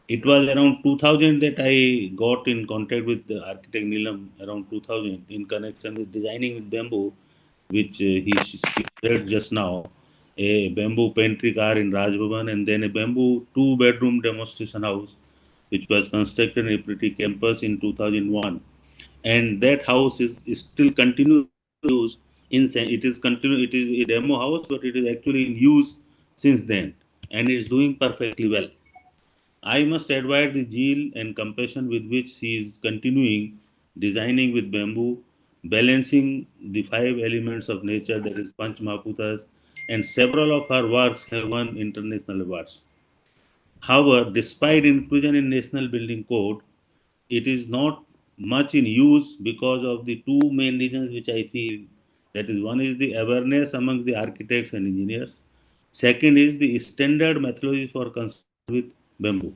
It was around 2000 that I got in contact with the architect Neelam, around 2000, in connection with designing with bamboo, which he shared just now, a bamboo pantry car in Raj Bhavan, and then a bamboo two-bedroom demonstration house, which was constructed in a pretty campus in 2001. And that house is still continued use it is a demo house, but it is actually in use since then, and it's doing perfectly well. I must admire the zeal and compassion with which she is continuing designing with bamboo, balancing the five elements of nature, that is Panch Mahaputas, and several of her works have won international awards. However, despite inclusion in National Building Code, it is not much in use because of the two main reasons which I feel. That is, one is the awareness among the architects and engineers. Second is the standard methodology for construction with bamboo.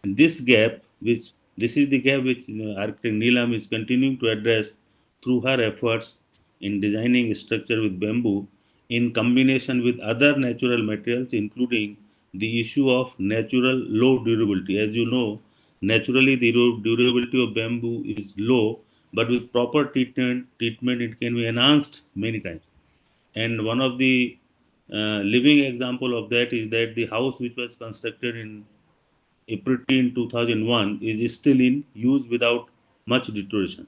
And this is the gap which architect Neelam is continuing to address through her efforts in designing a structure with bamboo in combination with other natural materials, including the issue of natural low durability. As you know, naturally the durability of bamboo is low, but with proper treatment it can be enhanced many times. And one of the living example of that is that the house which was constructed in April in 2001 is still in use without much deterioration.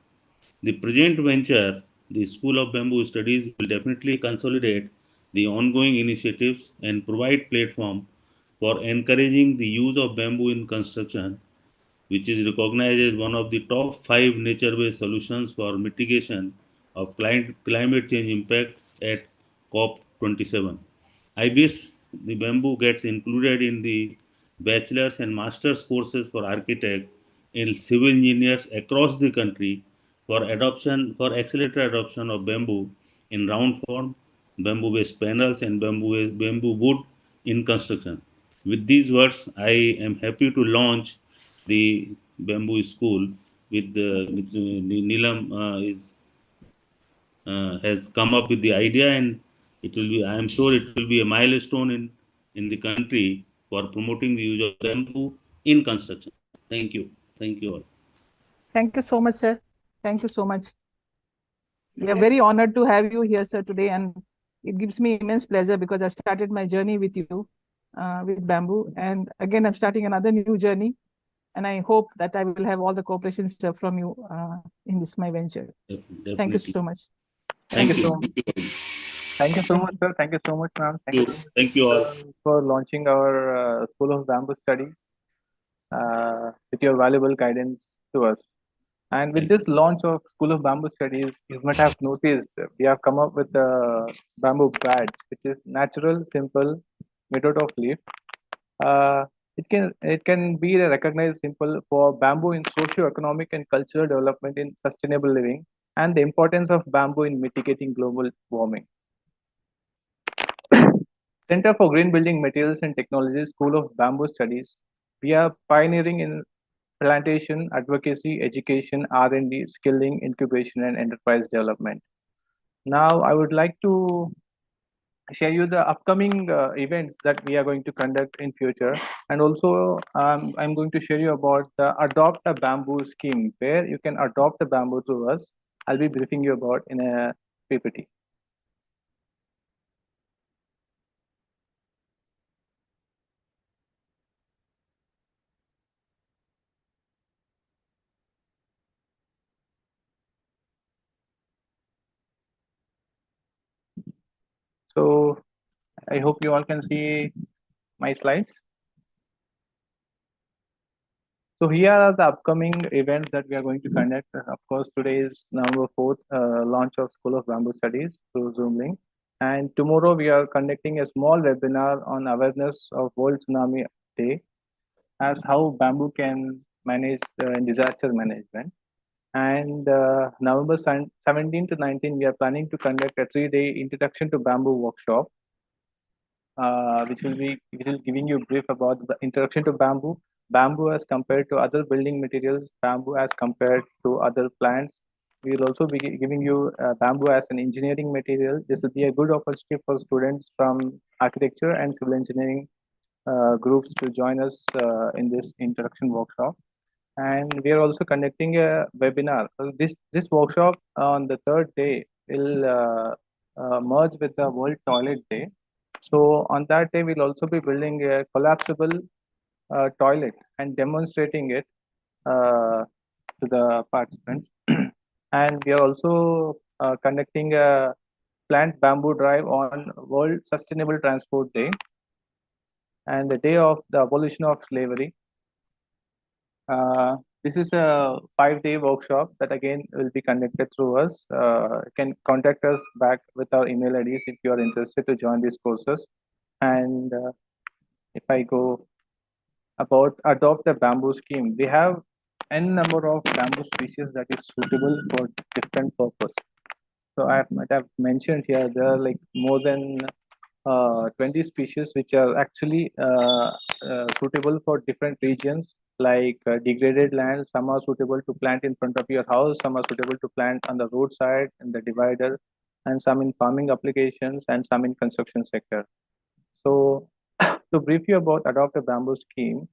The present venture, the School of Bamboo Studies, will definitely consolidate the ongoing initiatives and provide platform for encouraging the use of bamboo in construction, which is recognized as one of the top 5 nature-based solutions for mitigation of climate change impact at COP27. I wish the bamboo gets included in the bachelor's and master's courses for architects and civil engineers across the country for accelerated adoption of bamboo in round form, bamboo-based panels, and bamboo wood in construction. With these words, I am happy to launch the bamboo school the Neelam is has come up with the idea, and it will be, I am sure it will be a milestone in the country for promoting the use of bamboo in construction. Thank you all. Thank you so much, sir. Thank you so much. We are very honored to have you here, sir, today, and it gives me immense pleasure because I started my journey with you, with bamboo, and again I'm starting another new journey, and I hope that I will have all the cooperation stuff from you in this my venture. Definitely. Thank you so much. Thank you so Thank you. Thank you so much, sir. Thank you so much, ma'am. Thank you all. For launching our School of Bamboo Studies with your valuable guidance to us. And with this launch of School of Bamboo Studies, you might have noticed we have come up with the bamboo badge, which is natural, simple method of leaf. Uh, it can be a recognized symbol for bamboo in socio-economic and cultural development in sustainable living, and the importance of bamboo in mitigating global warming. Center for Green Building Materials and Technologies, School of Bamboo Studies. We are pioneering in plantation, advocacy, education, R&D, skilling, incubation, and enterprise development. Now, I would like to share you the upcoming events that we are going to conduct in future, and also I'm going to share you about the Adopt a Bamboo scheme, where you can adopt a bamboo to us. I'll be briefing you about in a PPT. So I hope you all can see my slides. So here are the upcoming events that we are going to conduct. Of course, today is November 4th, launch of School of Bamboo Studies through Zoom link. And tomorrow we are conducting a small webinar on awareness of World Tsunami Day as how bamboo can manage disaster management. And November 17 to 19, we are planning to conduct a 3-day introduction to bamboo workshop, which will giving you a brief about the introduction to bamboo as compared to other building materials, bamboo as compared to other plants. We will also be giving you bamboo as an engineering material. This will be a good opportunity for students from architecture and civil engineering groups to join us in this introduction workshop. And we are also conducting a webinar. So this workshop on the 3rd day will merge with the World Toilet Day. So on that day, we'll also be building a collapsible toilet and demonstrating it to the participants. And we are also conducting a plant bamboo drive on World Sustainable Transport Day and the day of the abolition of slavery. This is a 5-day workshop that again will be conducted through us. You can contact us back with our email IDs if you are interested to join these courses. And if I go about adopt a bamboo scheme, we have n number of bamboo species that is suitable for different purpose. So I might have mentioned here there are like more than 20 species which are actually suitable for different regions, like degraded land. Some are suitable to plant in front of your house, some are suitable to plant on the roadside in the divider, and some in farming applications, and some in construction sector. So to brief you about adopt a bamboo scheme,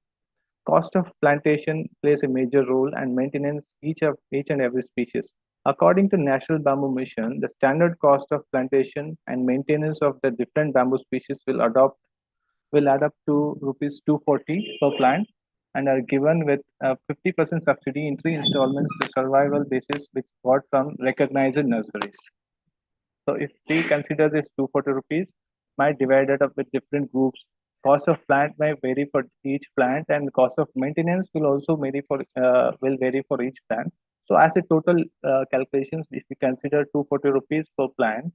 cost of plantation plays a major role and maintenance each and every species. According to National Bamboo Mission, the standard cost of plantation and maintenance of the different bamboo species will add up to rupees 240 per plant and are given with a 50% subsidy in 3 installments to survival basis which bought from recognized nurseries. So if we consider this 240 rupees, might divide it up with different groups. Cost of plant may vary for each plant, and cost of maintenance will also vary for each plant. So as a total calculations, if we consider 240 rupees per plant,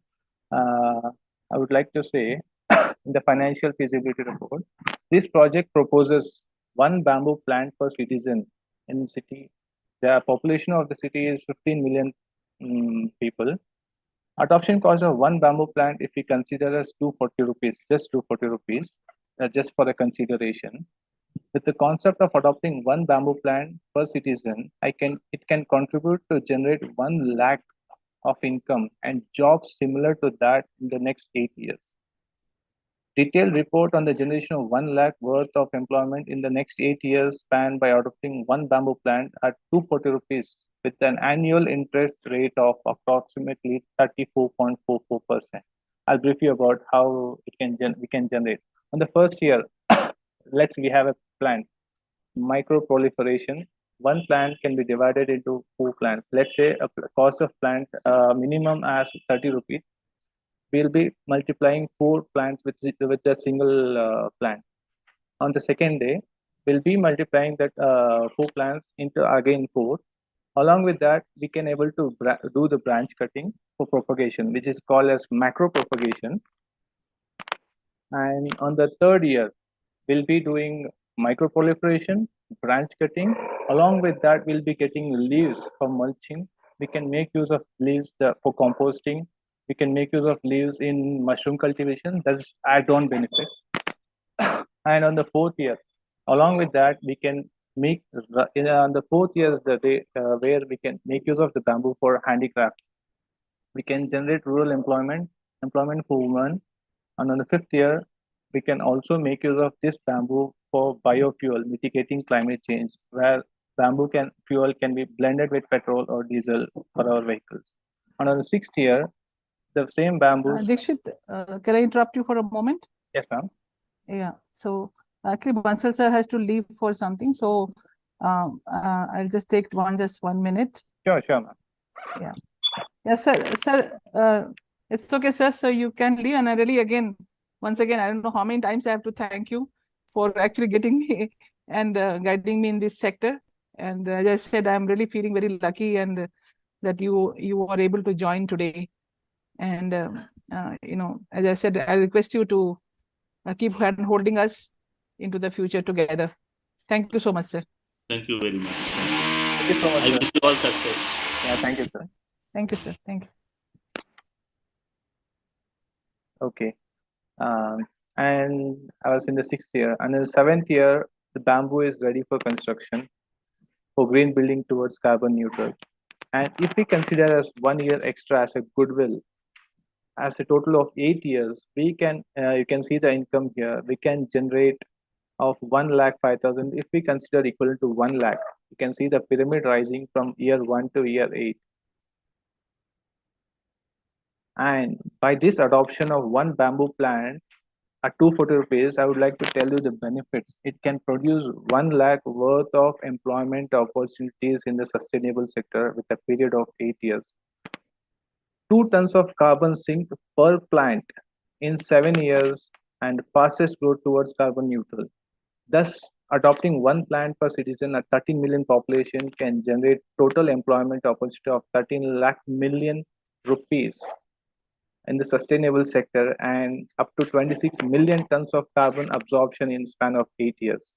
I would like to say in the financial feasibility report, this project proposes one bamboo plant per citizen in the city. The population of the city is 15 million people. Adoption cost of one bamboo plant, if we consider as 240 rupees, just 240 rupees, just for the consideration. With the concept of adopting one bamboo plant per citizen, it can contribute to generate 1 lakh of income and jobs similar to that in the next 8 years. Detailed report on the generation of 1 lakh worth of employment in the next 8 years span by adopting one bamboo plant at 240 rupees with an annual interest rate of approximately 34.44%. I'll brief you about how we can generate. On the first year, we have a plant, micro proliferation. One plant can be divided into 4 plants. Let's say a cost of plant minimum as 30 rupees. We'll be multiplying 4 plants with a single plant. On the second day, we'll be multiplying that 4 plants into again 4. Along with that, we can able to do the branch cutting for propagation, which is called as macro propagation. And on the third year, we'll be doing microproliferation, branch cutting. Along with that, we'll be getting leaves for mulching. We can make use of leaves for composting. We can make use of leaves in mushroom cultivation. That's add-on benefit. And on the fourth year, along with that, we can make on the fourth year is the day where we can make use of the bamboo for handicraft. We can generate rural employment for women. And on the fifth year, we can also make use of this bamboo for biofuel, mitigating climate change, where bamboo fuel can be blended with petrol or diesel for our vehicles. And on the sixth year, the same bamboo. Dikshit, can I interrupt you for a moment? Yes, ma'am. Yeah. So actually, Bansal sir has to leave for something. So I'll just take just 1 minute. Sure, ma'am. Yeah. Yes, sir. It's okay, sir. So you can leave. And I really, once again, I don't know how many times I have to thank you for actually getting me and guiding me in this sector. And as I said, I'm really feeling very lucky and that you are able to join today. And as I said, I request you to keep hand holding us into the future together. Thank you so much, sir. Thank you very much. Thank you so much. I wish you all success. Yeah, thank you, sir. Thank you, sir. Thank you. Okay. And I was in the 6th year. And in the 7th year, the bamboo is ready for construction for green building towards carbon neutral. And if we consider as 1 year extra as a goodwill, as a total of 8 years, we can you can see the income here. We can generate of 1,05,000. If we consider equal to 1 lakh, you can see the pyramid rising from year 1 to year 8. And by this adoption of one bamboo plant at 240 rupees, I would like to tell you the benefits. It can produce 1 lakh worth of employment opportunities in the sustainable sector with a period of 8 years. 2 tons of carbon sink per plant in 7 years and fastest growth towards carbon neutral. Thus, adopting one plant per citizen at 13 million population can generate total employment opportunity of 13 lakh million rupees in the sustainable sector and up to 26 million tons of carbon absorption in span of 8 years.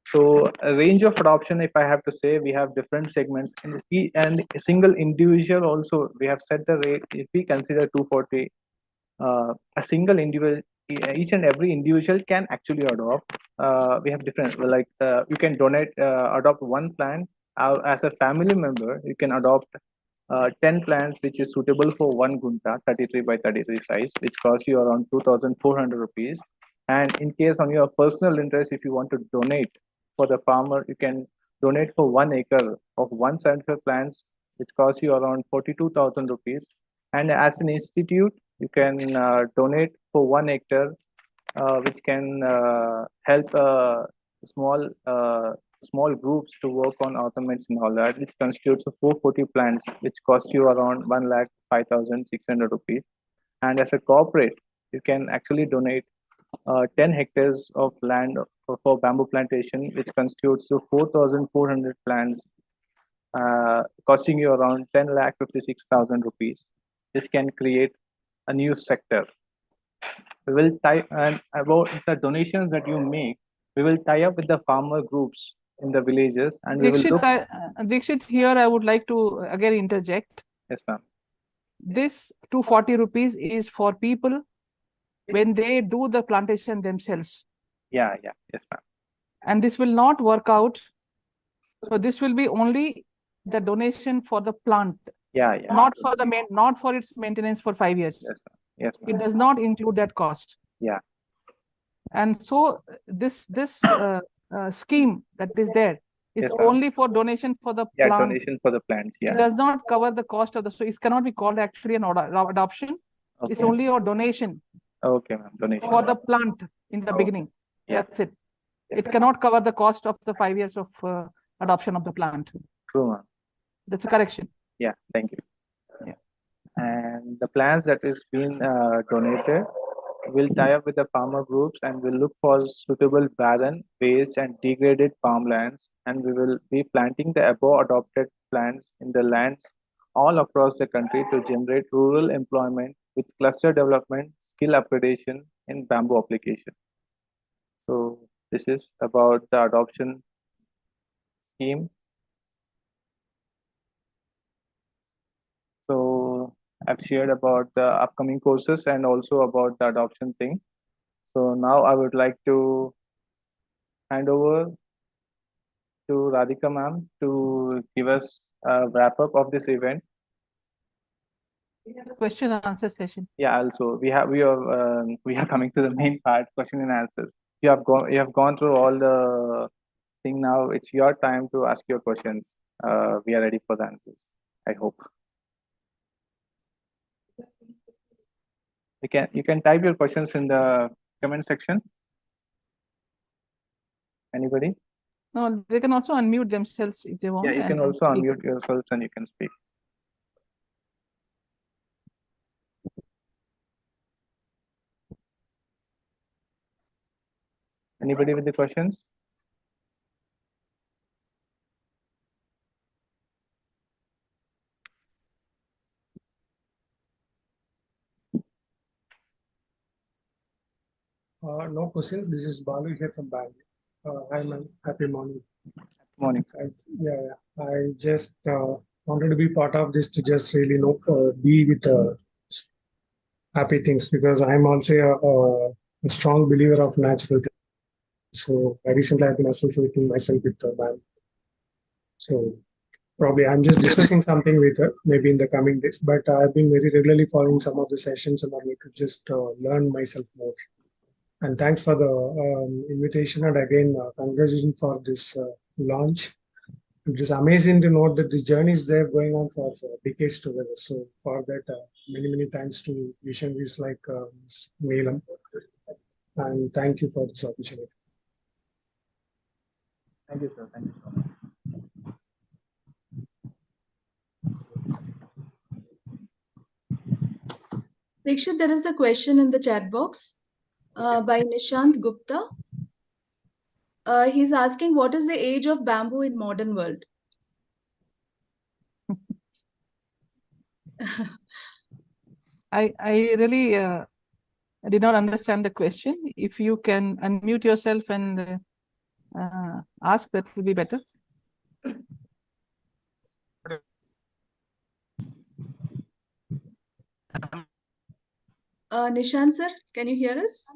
So a range of adoption, if I have to say, we have different segments and a single individual also, we have set the rate. If we consider 240, a single individual, each and every individual can actually adopt. We have different, you can adopt one plant as a family member. You can adopt 10 plants which is suitable for 1 gunta, 33 by 33 size, which costs you around 2,400 rupees. And in case on your personal interest, if you want to donate for the farmer, you can donate for 1 acre of 175 plants, which costs you around 42,000 rupees. And as an institute, you can donate for 1 hectare, which can help small small groups to work on ornaments and all that, which constitutes of 440 plants, which cost you around 1,05,600 rupees. And as a corporate, you can actually donate 10 hectares of land for bamboo plantation, which constitutes of 4,400 plants, costing you around 10,56,000 rupees. This can create a new sector. We will tie, and about the donations that you make, we will tie up with the farmer groups in the villages, and we will look. Dikshit, here I would like to again interject. Yes, ma'am. This 240 rupees is for people when they do the plantation themselves. Yeah, yes, ma'am. And this will not work out. So this will be only the donation for the plant. Yeah. Not for the not for its maintenance for 5 years. Yes, ma'am. Yes, ma'am. It does not include that cost. Yeah. And so this scheme that is there is Yes, ma'am. only for donation for the Yeah, plant. donation for the plants. It Yeah. does not cover the cost of the, so it cannot be called actually an adoption. Okay. It's only a donation Okay, ma'am. Donation for the plant in the Okay. beginning. Yeah. That's it. It cannot cover the cost of the 5 years of adoption of the plant. True, ma'am. That's a correction. Yeah, thank you. Yeah. And the plants that is being donated will tie up with the farmer groups, and will look for suitable barren, waste, and degraded farmlands, and we will be planting the above adopted plants in the lands all across the country to generate rural employment with cluster development, skill upgradation in bamboo application. So this is about the adoption scheme. So I've shared about the upcoming courses and also about the adoption thing. So now I would like to hand over to Radhika ma'am to give us a wrap up of this event. Question and answer session. Yeah, also we are coming to the main part, question and answers. You have gone through all the thing. Now it's your time to ask your questions. We are ready for the answers, I hope. You can type your questions in the comment section. Anybody? No, they can also unmute themselves if they want. Yeah, you can also speak. unmute yourselves and you can speak. Anybody with the questions? No questions. This is Balu here from Bangalore. Hi, ma'am. Happy morning. Morning. Yeah. I just wanted to be part of this to just really be with happy things, because I'm also a strong believer of natural things. So I recently have been associating myself with the band. So probably I'm just discussing something with her maybe in the coming days, but I've been very regularly following some of the sessions in order to just learn myself more. And thanks for the invitation, and again congratulations for this launch. It is amazing to know that the journey is there going on for decades together. So for that, many thanks to visionaries like Neelam, and thank you for this opportunity. Thank you, sir. Thank you so much. Dikshit, there is a question in the chat box by Nishant Gupta. He's asking, what is the age of bamboo in modern world? I really did not understand the question. If you can unmute yourself and ask, that will be better. Nishant sir, can you hear us?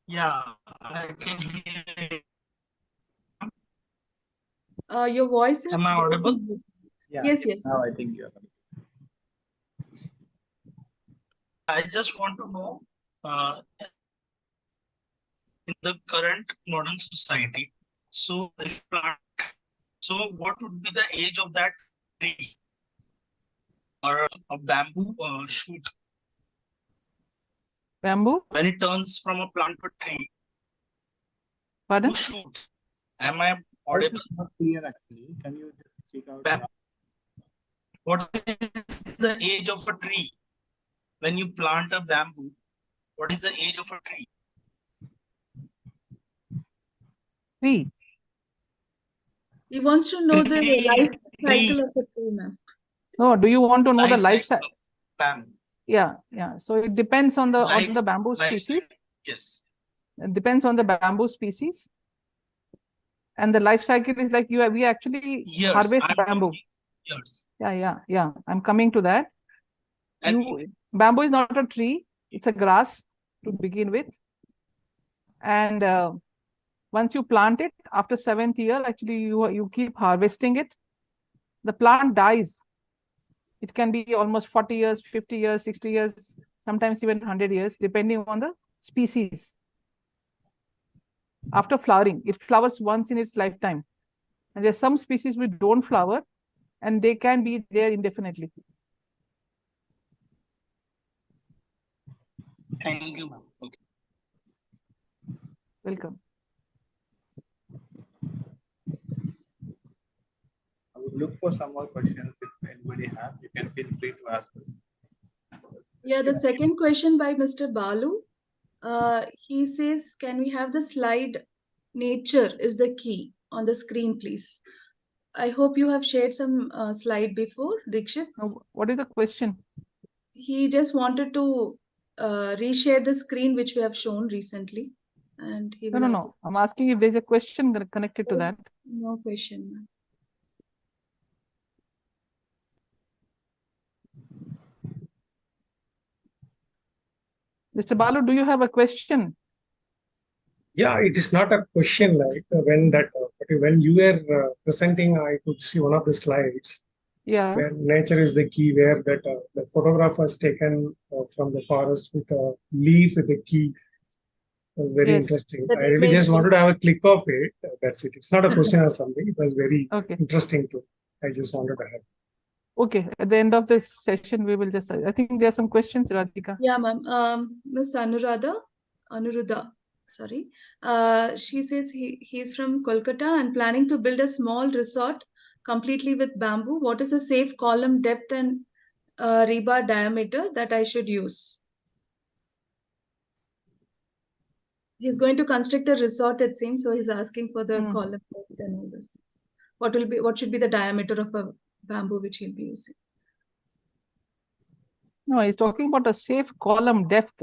Yeah, I can hear. Your voice is. Am I audible? Yeah. Yes. Now I think you are. I just want to know, in the current modern society, so if plant So what would be the age of that tree or a bamboo shoot Bamboo? when it turns from a plant to a tree Pardon? to shoot? Am I Voice audible? is not clear actually. Can you just speak out? Bam- What is the age of a tree when you plant a bamboo? What is the age of a tree? Tree. He wants to know the life Tree. cycle of a tree, ma'am. No, do you want to know the life cycle cycle? of bamboo. Yeah. So it depends on the bamboo life species. cycle. Yes. It depends on the bamboo species. And the life cycle is like we actually Years. harvest I'm bamboo. talking years. Yeah. I'm coming to that. And Bamboo is not a tree, it's a grass to begin with. And once you plant it, after 7th year, actually you keep harvesting it. The plant dies. It can be almost 40 years, 50 years, 60 years, sometimes even 100 years, depending on the species. After flowering, it flowers once in its lifetime. And there's some species which don't flower, and they can be there indefinitely. thank you, ma'am. Okay. Welcome. I would look for some more questions if anybody has. You can feel free to ask us. Yeah, the second question by Mr. Balu. He says, can we have the slide nature is the key on the screen, please? I hope you have shared some slide before, Dikshit. Now, what is the question? He just wanted to reshare the screen which we have shown recently. And he will No. I'm asking if there's a question connected to that. No question, ma'am. Mr. Balu, do you have a question? Yeah, it is not a question like when you were presenting, I could see one of the slides Yeah. where nature is the key, where the photograph was taken from the forest with a leaf with a key. It was very Yes. interesting. That I really image just wanted to have a click of it. That's it. It's not a question or something. It was very Okay. interesting too. I just wanted to have. Okay. At the end of this session, we will just, I think there are some questions, Radhika. Yeah, ma'am. Miss Anuruddha, sorry. She says he's from Kolkata and planning to build a small resort completely with bamboo. What is a safe column depth and rebar diameter that I should use? He's going to construct a resort, it seems, so he's asking for the column depth and all those things. What should be the diameter of a bamboo which he'll be using? No, he's talking about a safe column depth.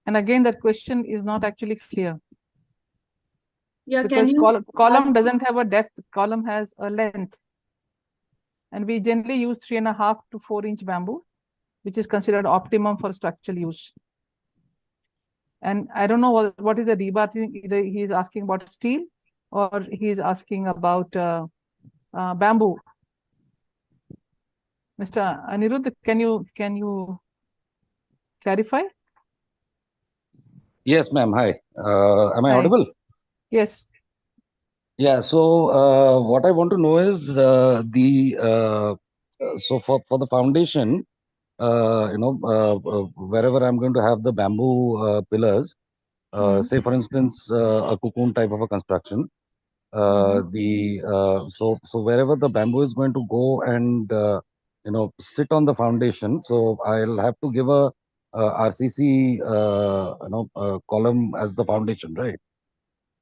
And again, that question is not actually clear. Yeah, Because can you column doesn't have a depth, column has a length. And we generally use 3.5 to 4-inch bamboo, which is considered optimum for structural use. And I don't know what is the rebar thing. Either he's asking about steel or he's asking about bamboo. Mr. Anirudh, can you clarify? Yes, ma'am. Hi. Am I Hi. audible? Yes. Yeah. So what I want to know is so for the foundation, wherever I'm going to have the bamboo pillars, say for instance a cocoon type of a construction. So wherever the bamboo is going to go and sit on the foundation, so I'll have to give a RCC column as the foundation, right?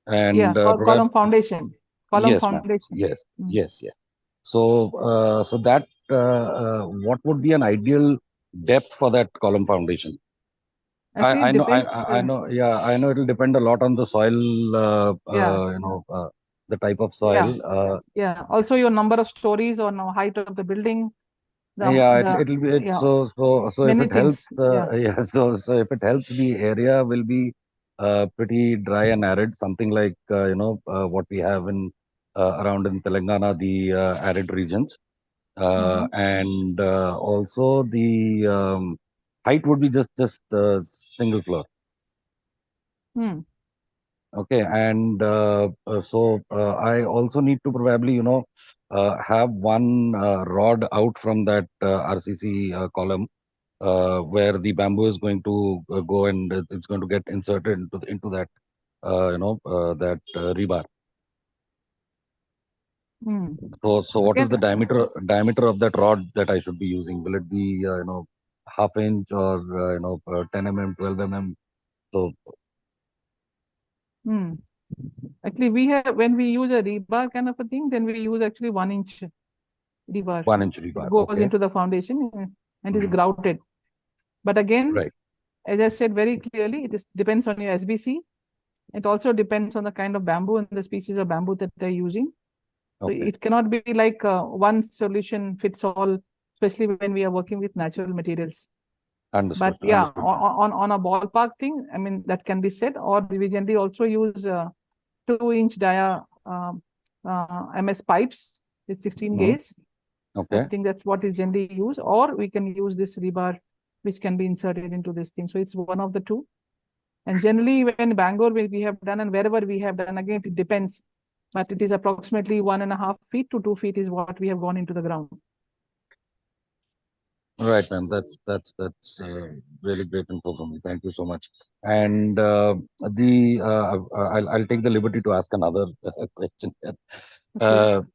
And Yeah, column foundation. Column yes, ma'am. foundation. Yes. So that what would be an ideal depth for that column foundation? Actually, I it know, depends. I know, yeah, I know it'll depend a lot on the soil, Yes. the type of soil. Yeah. Also, your number of stories or no height of the building. It'll be yeah. so if Many it helps, things. so if it helps, the area will be pretty dry and arid, something like what we have in around in Telangana, the arid regions, and also the height would be just single floor. Okay, and so I also need to probably, have one rod out from that RCC column where the bamboo is going to go and it's going to get inserted into that, that rebar. Hmm. So what is the Again, diameter of that rod that I should be using? Will it be half inch or 10 mm, 12 mm? So hmm. Actually, when we use a rebar kind of a thing, then we use actually 1 inch rebar. 1 inch It rebar. goes Okay. into the foundation and is Mhm. grouted. But again, Right. as I said very clearly, it depends on your SBC. It also depends on the kind of bamboo and the species of bamboo that they're using. So Okay. it cannot be like one solution fits all, especially when we are working with natural materials. Understood. But yeah, Understood. on a ballpark thing, I mean, that can be said, or we generally also use 2-inch dia MS pipes with 16 Mhm. gauge. I Okay. think that's what is generally used, or we can use this rebar, which can be inserted into this thing. So it's one of the two. And generally, when Bangor we have done, and wherever we have done, again, it depends. But it is approximately 1.5 feet to 2 feet is what we have gone into the ground. Right, man. That's really great info for me. Thank you so much. And I'll take the liberty to ask another question here. Okay.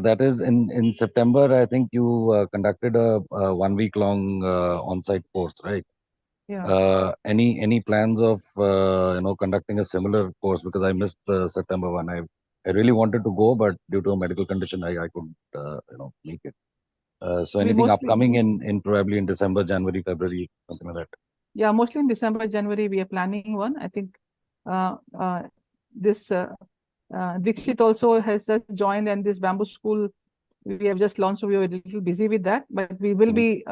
That is in September. I think you conducted a 1 week long on-site course, right? Yeah. Any plans of conducting a similar course, because I missed the September one. I really wanted to go, but due to a medical condition, I couldn't make it. So We anything mostly, upcoming in probably in December, January, February, something like that. yeah, mostly in December, January, we are planning one. I think this Dikshit also has just joined, and this bamboo school we have just launched, so we were a little busy with that. But we will be,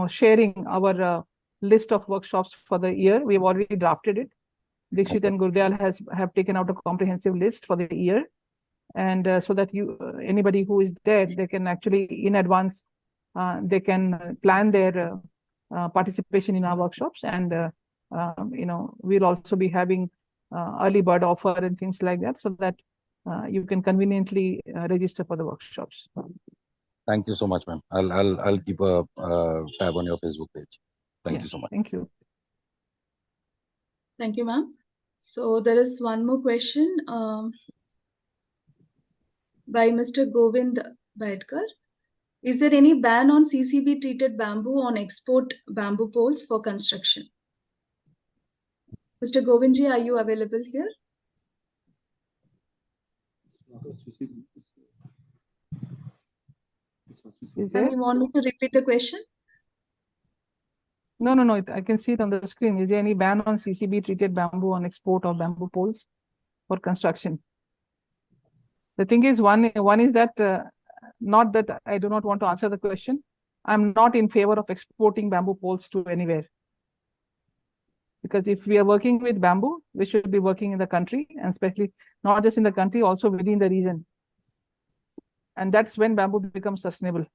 sharing our list of workshops for the year. We have already drafted it. Dikshit Okay. and Gurdial have taken out a comprehensive list for the year, and so that anybody who is there, they can actually in advance, they can plan their participation in our workshops, and we'll also be having early bird offer and things like that, so that you can conveniently register for the workshops. Thank you so much, ma'am. I'll keep a tab on your Facebook page. Thank you so much. Thank you. Thank you, ma'am. So there is one more question by Mr. Govind Baidkar. Is there any ban on CCB treated bamboo on export bamboo poles for construction? Mr. Govindji, are you available here? Is Ma'am, there? you want me to repeat the question? No. I can see it on the screen. Is there any ban on CCB treated bamboo on export of bamboo poles for construction? The thing is, one is that not that I do not want to answer the question. I'm not in favor of exporting bamboo poles to anywhere. Because if we are working with bamboo, we should be working in the country, and especially not just in the country, also within the region. And that's when bamboo becomes sustainable.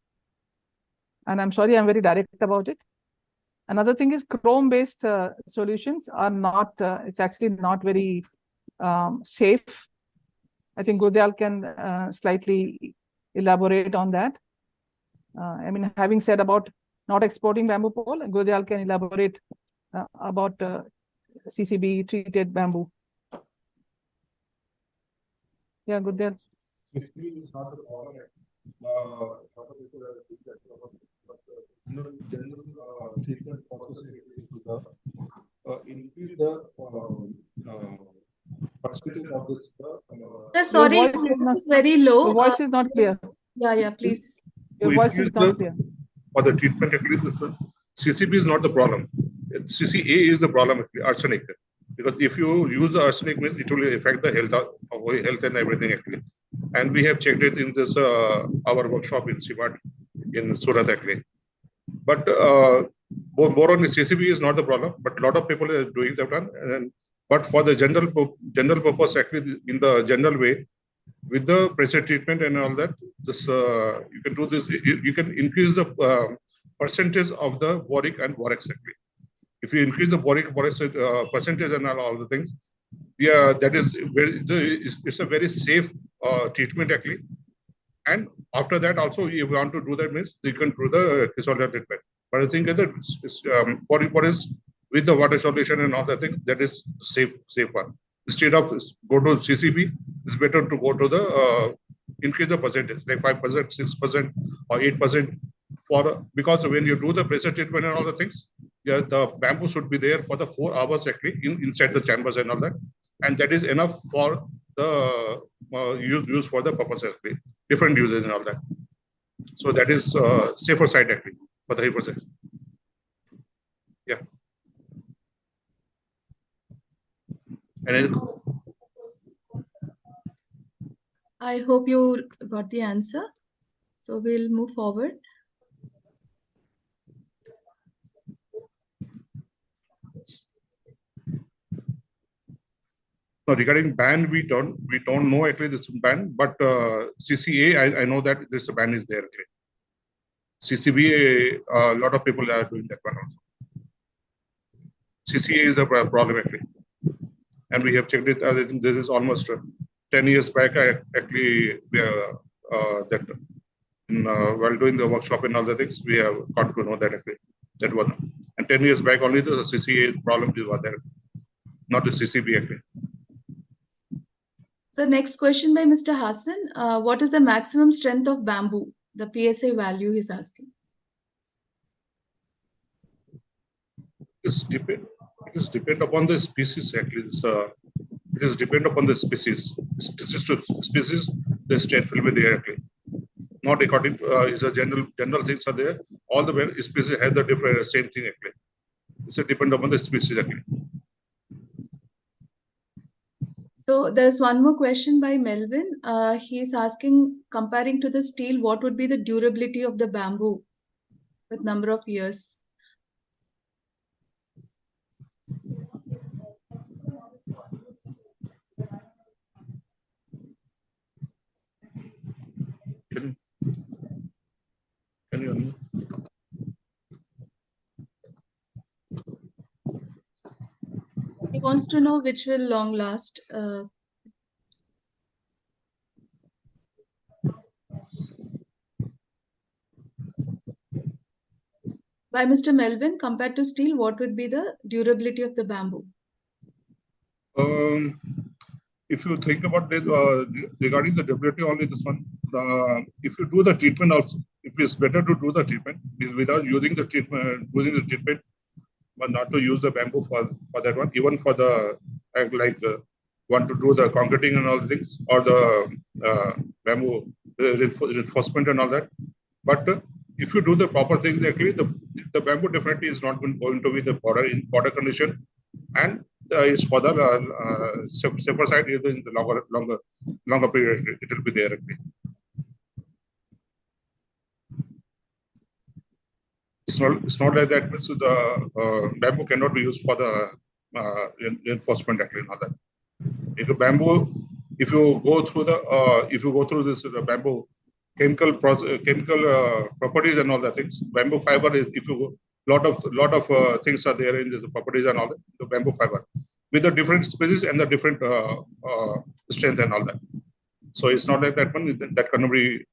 And I'm sorry, I'm very direct about it. Another thing is chrome-based solutions are not, it's actually not very safe. I think Gurdial can slightly elaborate on that. I mean, having said about not exporting bamboo pole, Gurdial can elaborate about CCB treated bamboo. Yeah, Gurdial. CCB is not a problem. General treatment process to increase the percentage of this. Sorry, Your your voice is very low. Your voice is not clear. Yeah, please. Your voice is not clear. For the treatment, actually, this CCB is not the problem. CCA is the problem, actually, arsenic. Because if you use the arsenic, means it will affect the health and everything, actually. And we have checked it in this our workshop in Sivat in Surat, actually. But more on CCB is not the problem. But a lot of people are doing that one. But for the general purpose, actually, in the general way, with the pressure treatment and all that, this you can do this. You can increase the percentage of the boric and borax, actually. If you increase the boric percentage and all the things, that is very, it's a very safe treatment actually. And after that also, if you want to do that, means you can do the Kisolia treatment. But I think that what is with the water solution and all that thing, that is safe one. Instead of go to CCB, it's better to go to the increase the percentage, like 5%, 6%, or 8%. Because when you do the pressure treatment and all the things, yeah, the bamboo should be there for the 4 hours actually inside the chambers and all that, and that is enough for the use for the purpose actually, different uses and all that. So that is safer side actually for the hypothesis. Yeah. And I hope you got the answer. So we'll move forward. no, regarding ban, we don't know actually this ban, but CCA, I know that this ban is there actually. CCB, a lot of people are doing that one also. CCA is the problem actually, and we have checked it. I think this is almost 10 years back. I actually that while doing the workshop and other things, we have got to know that actually that one. And 10 years back, only the CCA problem was there, not the CCB actually. So next question by Mr. Hassan. What is the maximum strength of bamboo? The PSA value he's asking. It is depend upon the species actually. It is depend upon the species. Species to species, the strength will be there actually. Not according to is a general things are there. All the species have the different same thing actually. It's a depend upon the species actually. So there's one more question by Melvin. He's asking, comparing to the steel, what would be the durability of the bamboo with number of years? Can you He wants to know which will long last. By Mr. Melvin, compared to steel, what would be the durability of the bamboo? If you think about this, regarding the durability, only this one, if you do the treatment also, it is better to do the treatment without using the treatment, but not to use the bamboo for that one, even for the want to do the concreting and all the things, or the bamboo reinforcement and all that. But if you do the proper things, actually the bamboo definitely is not going to be the powder condition, and is for the safer side in the longer period. It will be there actually. It's not like that. So the bamboo cannot be used for the reinforcement actually. Not that. If you go through this bamboo chemical properties and all that things, bamboo fiber is, if you lot of things are there in the properties and all that, the bamboo fiber with the different species and the different strength and all that. So it's not like that one that can be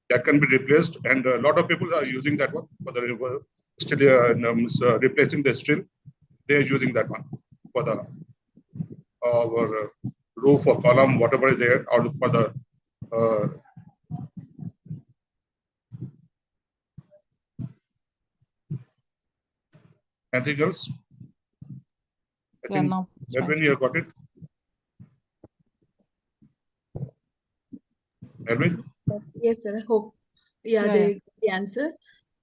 that can be replaced, and a lot of people are using that one for the still replacing the steel. They are using that one for the roof or column, whatever is there, or for the anything else? I think no, Melvin, you got it. Melvin? Yes, sir. I hope. Yeah, Yeah, they got the answer.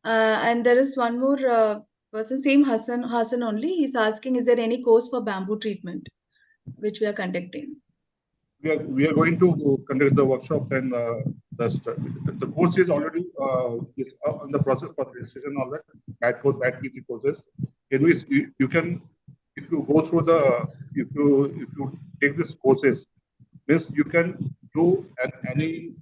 And there is one more person, same Hassan only. He's asking, is there any course for bamboo treatment, which we are conducting? We are going to conduct the workshop, and the course is already is on the process for the registration. All that bad PC courses. Anyways, you can, if you go through if you take these courses, means you can do any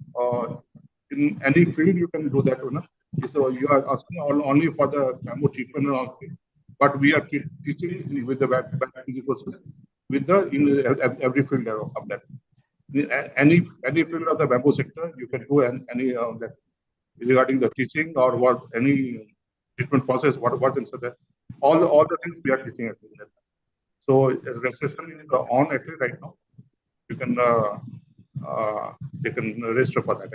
in any field you can do that one. So you are asking only for the bamboo treatment and all, but we are teaching with the bad PC courses. with the in every field of that. Any field of the bamboo sector, you can do any that regarding the teaching or what any treatment process, what and so that all the things we are teaching at that. So registration is on actually right now. You can they can register for that.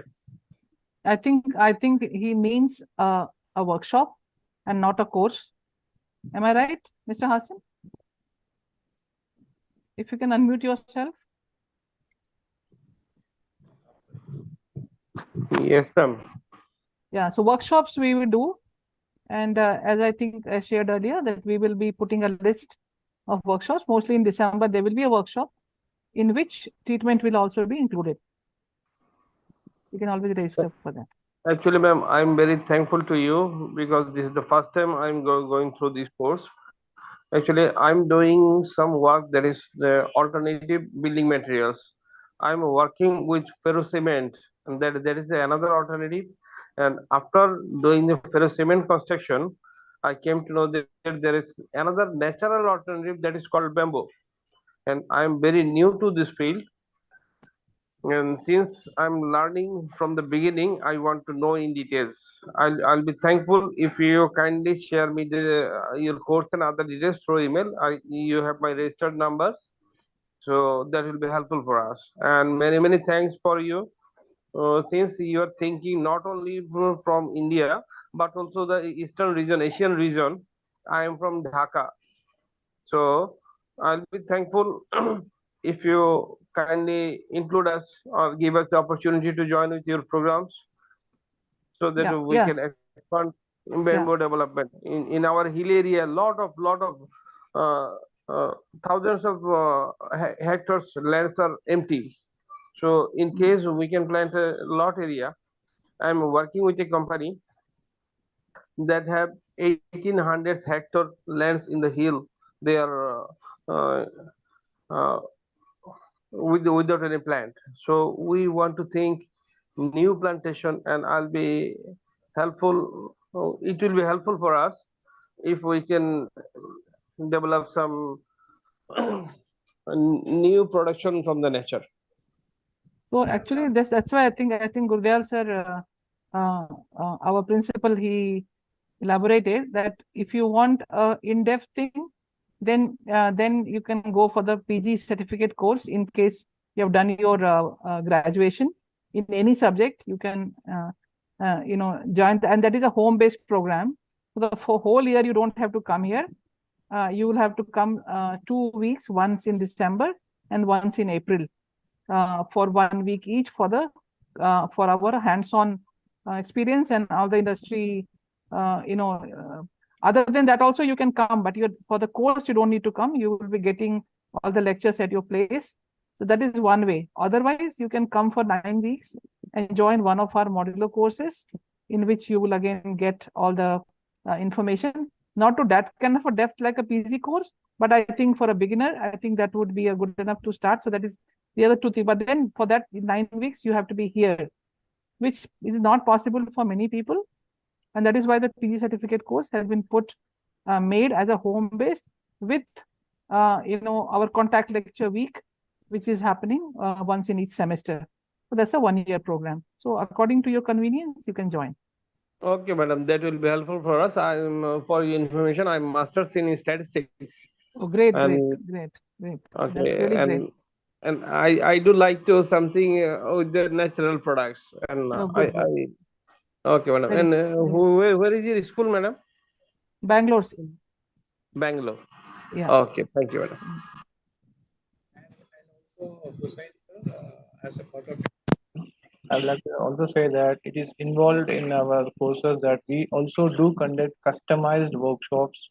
I think he means a workshop and not a course. Am I right, Mr. Hassan? If you can unmute yourself. Yes, ma'am. Yeah, so workshops we will do. And as I think I shared earlier, that we will be putting a list of workshops. Mostly in December, there will be a workshop in which treatment will also be included. You can always register for that. Actually, ma'am, I'm very thankful to you because this is the first time I'm going through this course. Actually, I'm doing some work that is the alternative building materials. I'm working with ferrocement, and that is another alternative. And after doing the ferrocement construction, I came to know that there is another natural alternative that is called bamboo. And I'm very new to this field. And since I'm learning from the beginning, I want to know in details. I'll be thankful if you kindly share me the your course and other details through email. You have my registered numbers, so that will be helpful for us. And many thanks for you, since you are thinking not only from India but also the Eastern region, Asian region. I am from Dhaka, so I'll be thankful if you kindly include us or give us the opportunity to join with your programs so that we can expand bamboo development in our hill area. Lot of uh, thousands of hectares lands are empty. So in case we can plant a lot area, I'm working with a company that have 1800 hectare lands in the hill. They are without any plant. So we want to think new plantation, and I'll be helpful. It will be helpful for us if we can develop some new production from the nature. So actually, that's why I think Gurdial sir, our principal, he elaborated that if you want a in-depth thing, then you can go for the PG certificate course. In case you have done your graduation in any subject, you can join, and that is a home-based program. So for whole year you don't have to come here. You will have to come 2 weeks, once in December and once in April, for 1 week each for the for our hands-on experience and all the industry. Other than that also you can come, but for the course you don't need to come. You will be getting all the lectures at your place. So that is one way. Otherwise, you can come for 9 weeks and join one of our modular courses, in which you will again get all the information. Not to that kind of a depth like a PG course, but I think for a beginner, I think that would be a good enough to start. So that is the other two things. But then for that 9 weeks, you have to be here, which is not possible for many people. And that is why the PG certificate course has been made as a home-based with, our contact lecture week, which is happening once in each semester. So that's a 1-year program. So according to your convenience, you can join. Okay, madam, that will be helpful for us. I'm for your information, I'm master's in statistics. Oh, great. Okay, That's really great. And I do like to something with the natural products, and good. okay, madam. And where is your school, madam? Bangalore. Bangalore. Yeah. Okay, thank you, madam. As a part of, I would like to also say that it is involved in our courses that we also do conduct customized workshops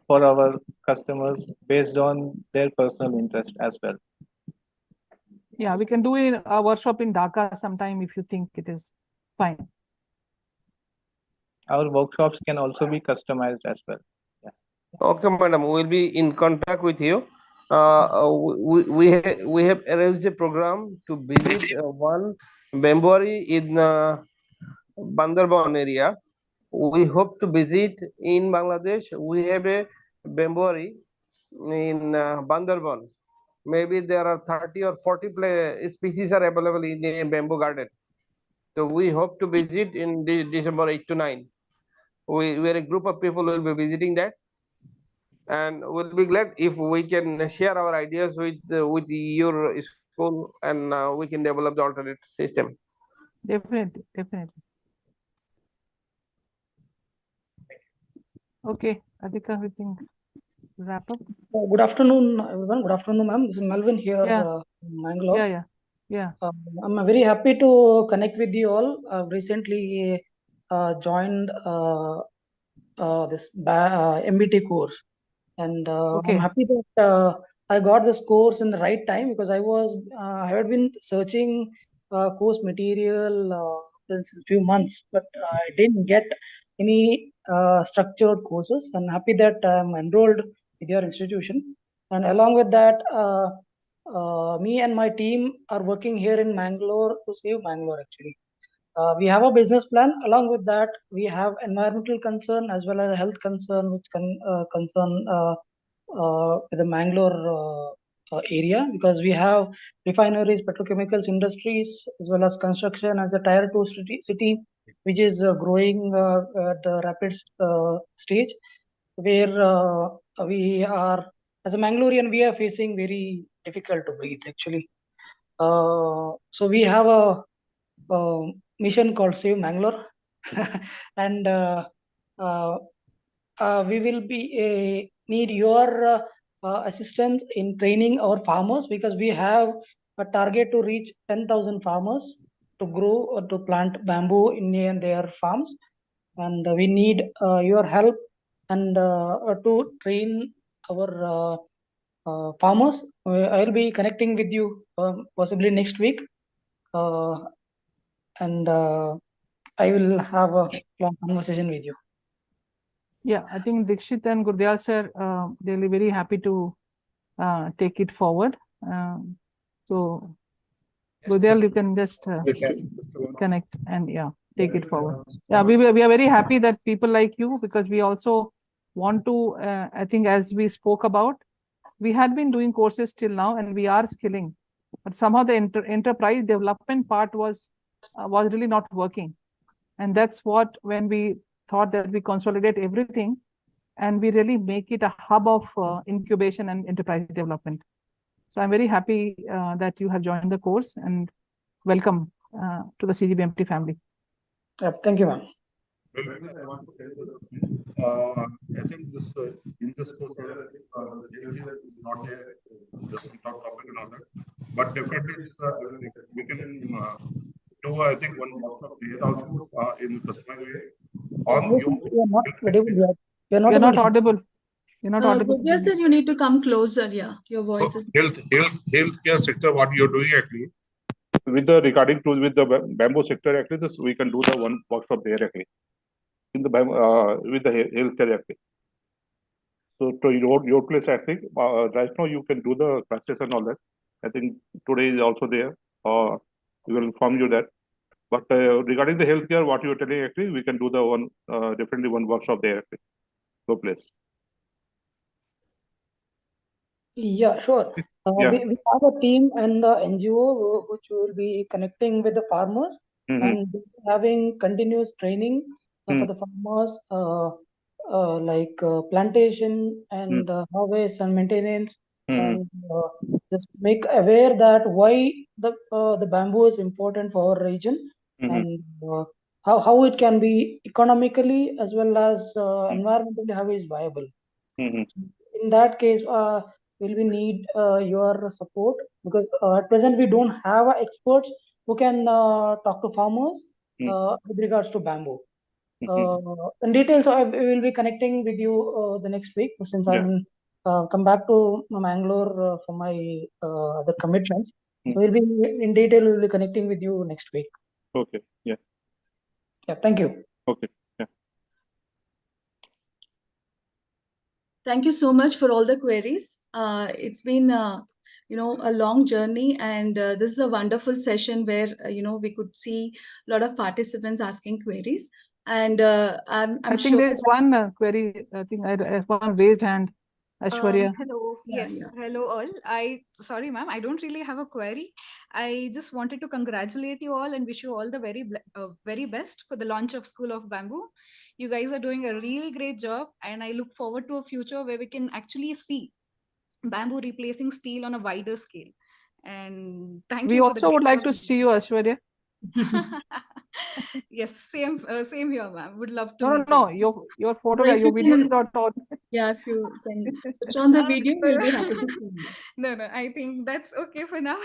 for our customers based on their personal interest as well. Yeah, we can do a workshop in Dhaka sometime if you think it is fine. Our workshops can also be customized as well. Yeah. Okay, madam, we will be in contact with you. We have arranged a program to visit one bamboo in Bandarban area. We hope to visit in Bangladesh. We have a bamboo in Bandarban. Maybe there are 30 or 40 species are available in a bamboo garden. So we hope to visit in December 8 to 9. We're a group of people will be visiting that, and we'll be glad if we can share our ideas with your school, and we can develop the alternate system. Definitely, definitely. Okay, Adhika, we think wrap up. Good afternoon, everyone. Good afternoon, ma'am. This is Melvin here, Yeah. from Mangalore. Yeah. I'm very happy to connect with you all. I've recently joined this MBT course, and Okay. I'm happy that I got this course in the right time, because I had been searching course material since a few months, but I didn't get any structured courses. I'm happy that I'm enrolled with your institution, and along with that, me and my team are working here in Mangalore to save Mangalore, actually. We have a business plan. Along with that, we have environmental concern as well as a health concern, which can concern with the Mangalore area, because we have refineries, petrochemicals industries, as well as construction as a tier 2 city, which is growing at the rapid stage, where we are, as a Mangalorean, we are facing very difficult to breathe, actually. So we have a mission called Save Mangalore, and we will be need your assistance in training our farmers, because we have a target to reach 10,000 farmers to grow or to plant bamboo in their farms, and we need your help and to train our farmers. I'll be connecting with you possibly next week. And I will have a long conversation with you. Yeah, I think Dikshit and Gurdial sir, they'll be very happy to take it forward. So, Gurdial, you can just connect and take it forward. Yeah, we are very happy that people like you, because we also want to, I think as we spoke about, we had been doing courses till now and we are skilling, but somehow the enterprise development part was really not working. And that's what, when we thought that we consolidate everything and we really make it a hub of incubation and enterprise development. So I'm very happy that you have joined the course, and welcome to the CGBMT family. Thank you, ma'am. I think this in this course, healthcare is not a just a topic and all that, but definitely it's, we can do I think one workshop here also in customized way on Yes, your. you are not audible yet. You're not audible. You're not audible. Gurdial sir, you need to come closer. Yeah, your voice is. Healthcare sector, what you're doing actually with the regarding to with the bamboo sector, actually this we can do the one workshop there actually in the with the healthcare actually. So to your place, I think right now you can do the classes and all that. I think today is also there. We will inform you that. But regarding the healthcare, what you are telling actually, we can do the one definitely one workshop there actually. Your place. Yeah, sure. Yeah. We have a team and the NGO which will be connecting with the farmers and having continuous training for the farmers, like plantation and harvest and maintenance, and just make aware that why the bamboo is important for our region, and how it can be economically as well as environmentally how is viable. In that case, will we need your support, because at present we don't have experts who can talk to farmers with regards to bamboo. In details, I will be connecting with you the next week, since I'm come back to Mangalore for my other commitments. So we'll be in detail. We'll be connecting with you next week. Okay. Yeah. Yeah. Thank you. Okay. Yeah. Thank you so much for all the queries. It's been, a long journey, and this is a wonderful session where, we could see a lot of participants asking queries. And I'm I think sure there's one query. I think I one raised hand. Ashwarya. Hello. Yeah, Yes. yeah. Hello, all. Sorry, ma'am. I don't really have a query. I just wanted to congratulate you all and wish you all the very best for the launch of School of Bamboo. You guys are doing a really great job, and I look forward to a future where we can actually see bamboo replacing steel on a wider scale. And thank We you for the also would great like work. to see you, Ashwarya. Yes, same here, ma'am. Would love to No, no, meet no. you. Your photo, So if your you video is can, not on. yeah, if you can switch on the video, we'll be happy to see you. No, I think that's okay for now.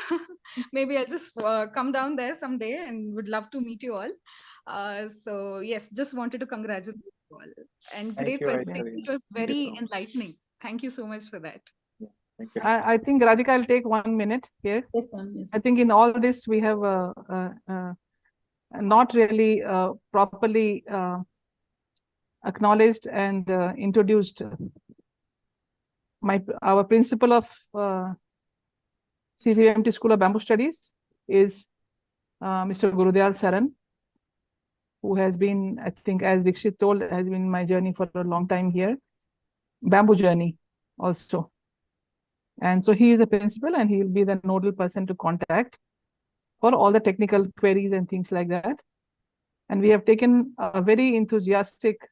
Maybe I'll just come down there someday and would love to meet you all. So yes, just wanted to congratulate you all. And Thank great you, presentation. Aishwarya. It was Thank you very so much. enlightening. Thank you so much for that. Thank you. I think Radhika, I'll take 1 minute here. Yes, ma'am. Yes. I think in all this we have not really properly acknowledged and introduced our principal of CGBMT School of Bamboo Studies is Mr. Gurudayal Saran, who has been, I think, as Dikshit told, has been my journey for a long time here, bamboo journey also. And so he is a principal and he will be the nodal person to contact for all the technical queries and things like that. And we have taken a very enthusiastic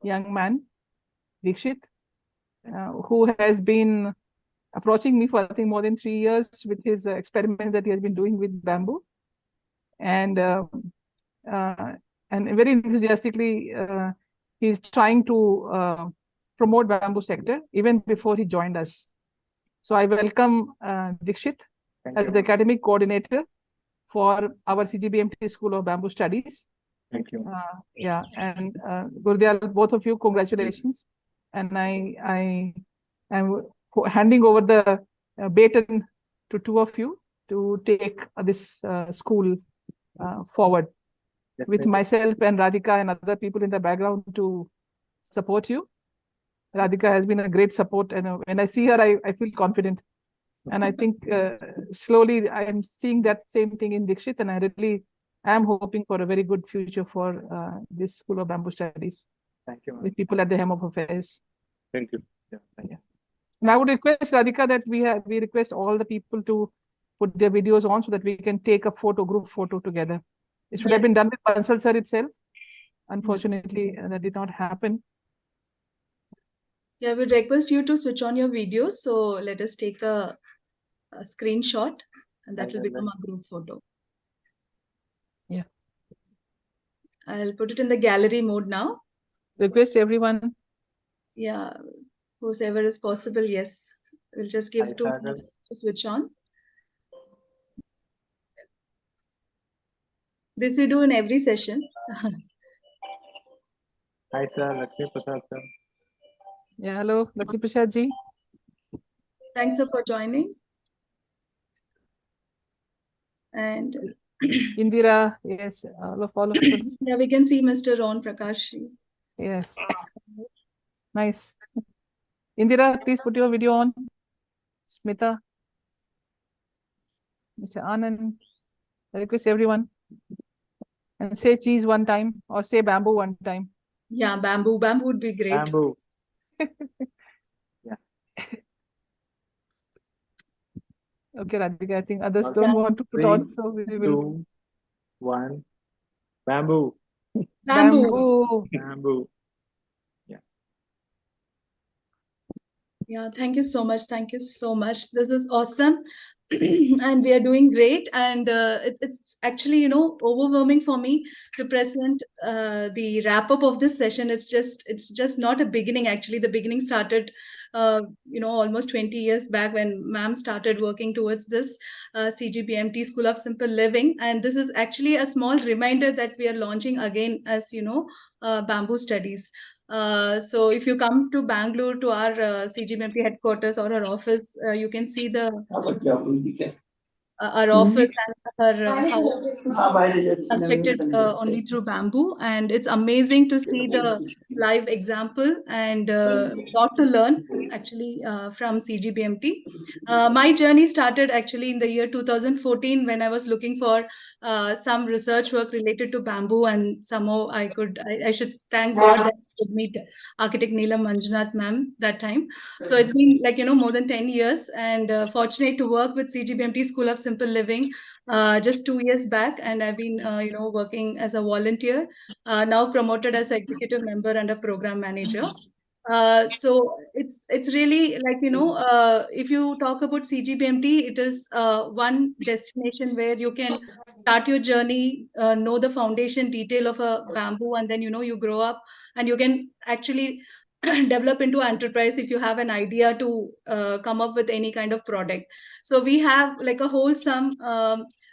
young man, Dikshit, who has been approaching me for I think more than 3 years with his experiments that he has been doing with bamboo. And very enthusiastically, he's trying to promote bamboo sector even before he joined us. So I welcome Dikshit as the academic coordinator for our CGBMT School of Bamboo Studies. Thank you. Yeah, and Gurudayal, both of you, congratulations. And I am handing over the baton to two of you to take this school forward with myself and Radhika and other people in the background to support you. Radhika has been a great support, and when I see her, I feel confident. And I think slowly I am seeing that same thing in Dikshit, and I really am hoping for a very good future for this School of Bamboo Studies. Thank you, with people at the helm of affairs. Thank you. Yeah, thank you. And I would request Radhika that we request all the people to put their videos on so that we can take a group photo together. It should have been done with Bansal sir itself. Unfortunately, that did not happen. Yeah, I would request you to switch on your videos. So let us take a screenshot and that will become a group photo. Yeah. I'll put it in the gallery mode now. Request everyone. Yeah, whoever is possible, yes. We'll just give 2 minutes to switch on. This we do in every session. Hi, sir. Lakshmi Prasad, sir. Yeah, hello, Lakshmi Prasad ji. Thanks, sir, for joining. And Indira, yes, all of us. Yeah, we can see Mr. Ron Prakash. Yes. Nice. Indira, please put your video on. Smita. Mr. Anand. I request everyone. And say cheese 1 time or say bamboo 1 time. Yeah, bamboo. Bamboo would be great. Bamboo. Yeah. Okay, Radhika, I think others don't want to put on, so we will. 2, 1. Bamboo. Bamboo. Bamboo. Yeah, thank you so much. Thank you so much. This is awesome. And we are doing great. And it's actually, overwhelming for me to present the wrap up of this session. It's just not a beginning. Actually, the beginning started, almost 20 years back when ma'am started working towards this CGBMT School of Simple Living. And this is actually a small reminder that we are launching again as, bamboo studies. So if you come to Bangalore to our CGBMT headquarters or our office, you can see the our office and our house constructed only through bamboo, and it's amazing to see the live example and lot to learn actually from CGBMT. My journey started actually in the year 2014 when I was looking for some research work related to bamboo, and somehow I should thank God that could meet architect Neelam Manjunath ma'am that time. So it's been like, more than 10 years, and fortunate to work with CGBMT School of Simple Living just 2 years back. And I've been, working as a volunteer, now promoted as executive member and a program manager. So it's really like, if you talk about CGBMT, it is one destination where you can start your journey, know the foundation detail of a bamboo, and then you grow up and you can actually develop into enterprise if you have an idea to come up with any kind of product. So we have like a wholesome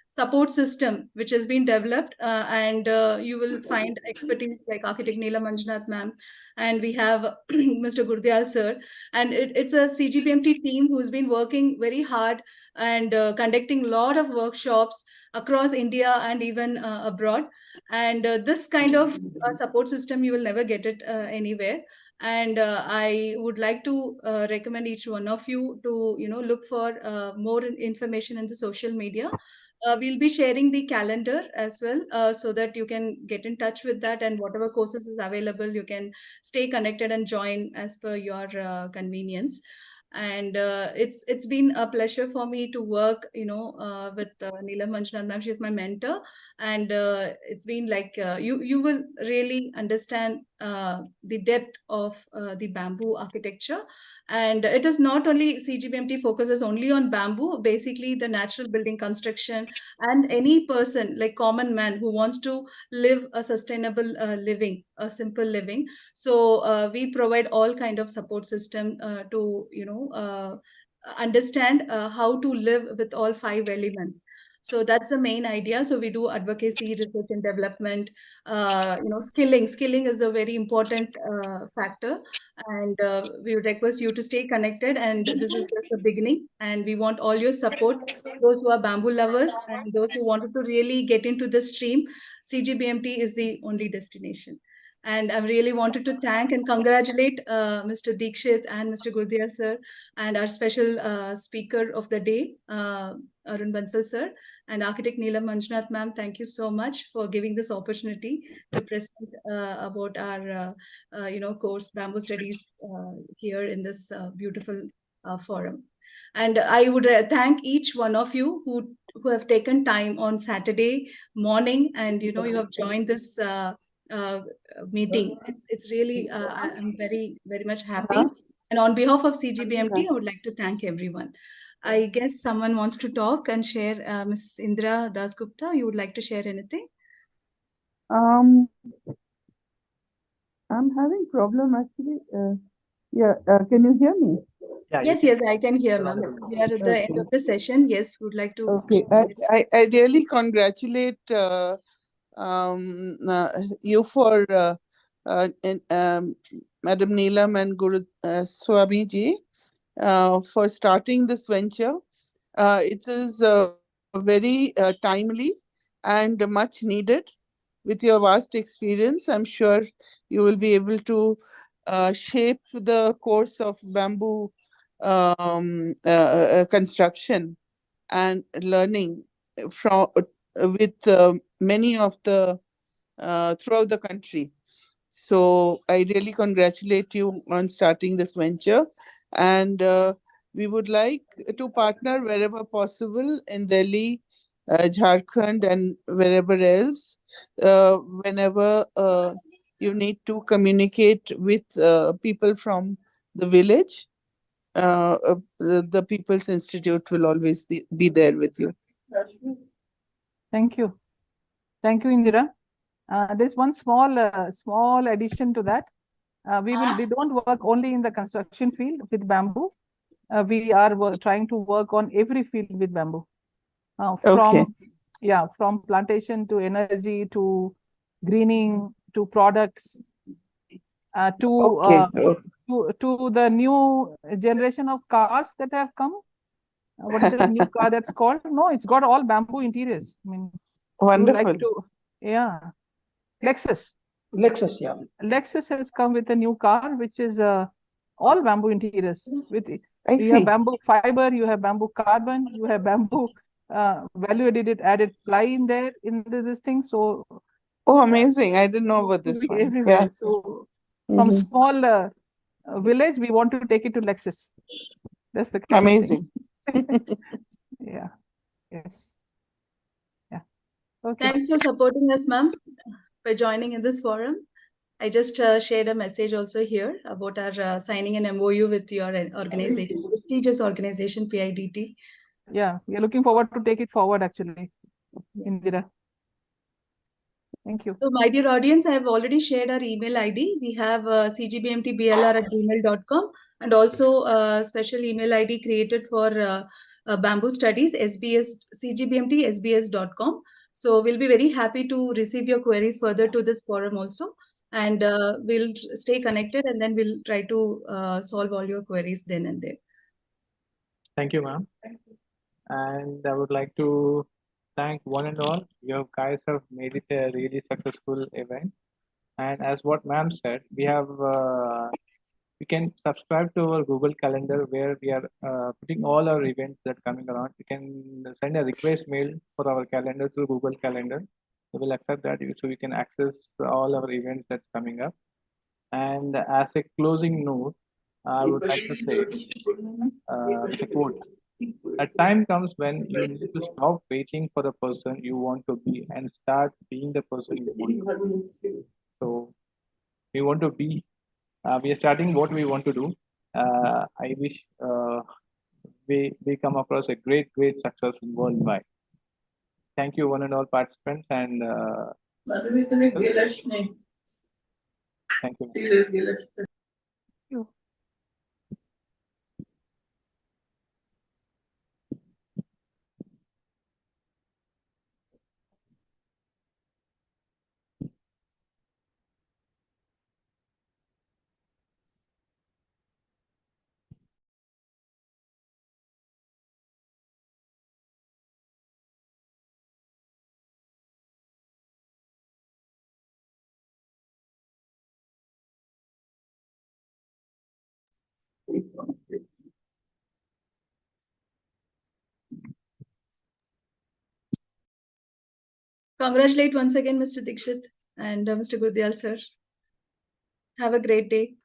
support system which has been developed, and you will find expertise like architect Neela Manjunath ma'am, and we have Mr. Gurdial sir, and it's a CGPMT team who's been working very hard and conducting a lot of workshops across India and even abroad. And this kind of support system, you will never get it anywhere. And I would like to recommend each one of you to look for more information in the social media. We'll be sharing the calendar as well, so that you can get in touch with that, and whatever courses is available, you can stay connected and join as per your convenience. And it's been a pleasure for me to work with Neelam Manjunath ma'am. She's my mentor, and it's been like you will really understand the depth of the bamboo architecture. And it is not only CGBMT focuses only on bamboo, basically the natural building construction, and any person like common man who wants to live a sustainable living, a simple living. So we provide all kind of support system to understand how to live with all five elements. So that's the main idea. So we do advocacy, research and development, skilling is a very important factor. And we would request you to stay connected, and this is just the beginning, and we want all your support, those who are bamboo lovers and those who wanted to really get into the stream. CGBMT is the only destination. And I really wanted to thank and congratulate Mr. Dikshit and Mr. Gurdial sir, and our special speaker of the day, Arun Bansal sir, and architect Neelam Manjunath ma'am. Thank you so much for giving this opportunity to present about our course Bamboo Studies here in this beautiful forum. And I would thank each one of you who have taken time on Saturday morning, and you have joined this uh, meeting. It's really I'm very very much happy. And on behalf of CGBMT, I would like to thank everyone. I guess someone wants to talk and share. Ms. Indra Dasgupta, you would like to share anything? I'm having problem actually. Can you hear me? Yeah, Yes, I can hear, ma'am. We are at the end of the session. Yes, would like to. Okay, I really congratulate you for Madam Neelam and Guru Swami ji for starting this venture. It is very timely and much needed. With your vast experience, I'm sure you will be able to shape the course of bamboo construction and learning from with many of the throughout the country. So I really congratulate you on starting this venture, and we would like to partner wherever possible in Delhi, Jharkhand, and wherever else, whenever you need to communicate with people from the village. The People's Institute will always be there with you. Thank you. Thank you, Indira. There's one small addition to that. We don't work only in the construction field with bamboo. We are trying to work on every field with bamboo. From plantation to energy to greening to products to the new generation of cars that have come. What is the new car that's called? No, it's got all bamboo interiors. I mean, wonderful. Lexus. Yeah. Lexus has come with a new car, which is all bamboo interiors. You have bamboo fiber, you have bamboo carbon, you have bamboo added ply in there in this thing. So amazing! I didn't know about this one. Everywhere. So from Mhm. small village, we want to take it to Lexus. That's the kind Amazing. of thing. Yeah. Yes. Yeah. Okay. Thanks for supporting us, ma'am, by joining in this forum. I just shared a message also here about our signing an MOU with your organization, prestigious organization, PIDT. Yeah, we are looking forward to take it forward, actually, Indira. Thank you. So, my dear audience, I have already shared our email ID. We have cgbmtblr@gmail.com and also a special email ID created for bamboo studies, cgbmtsbs.com. So, we'll be very happy to receive your queries further to this forum also. And we'll stay connected and then we'll try to solve all your queries then and there. Thank you, ma'am. And I would like to thank one and all. You guys have made it a really successful event. And as what ma'am said, we we can subscribe to our Google Calendar where we are putting all our events that coming around. You can send a request mail for our calendar through Google Calendar. We will accept that so we can access all our events that's coming up. And as a closing note, I would like to say with a quote. A time comes when you need to stop waiting for the person you want to be and start being the person you want to be. So we want to be, we are starting what we want to do. I wish we come across a great success worldwide. Thank you, one and all participants, and thank you. Congratulate once again, Mr. Dikshit and Mr. Gurdial, sir. Have a great day.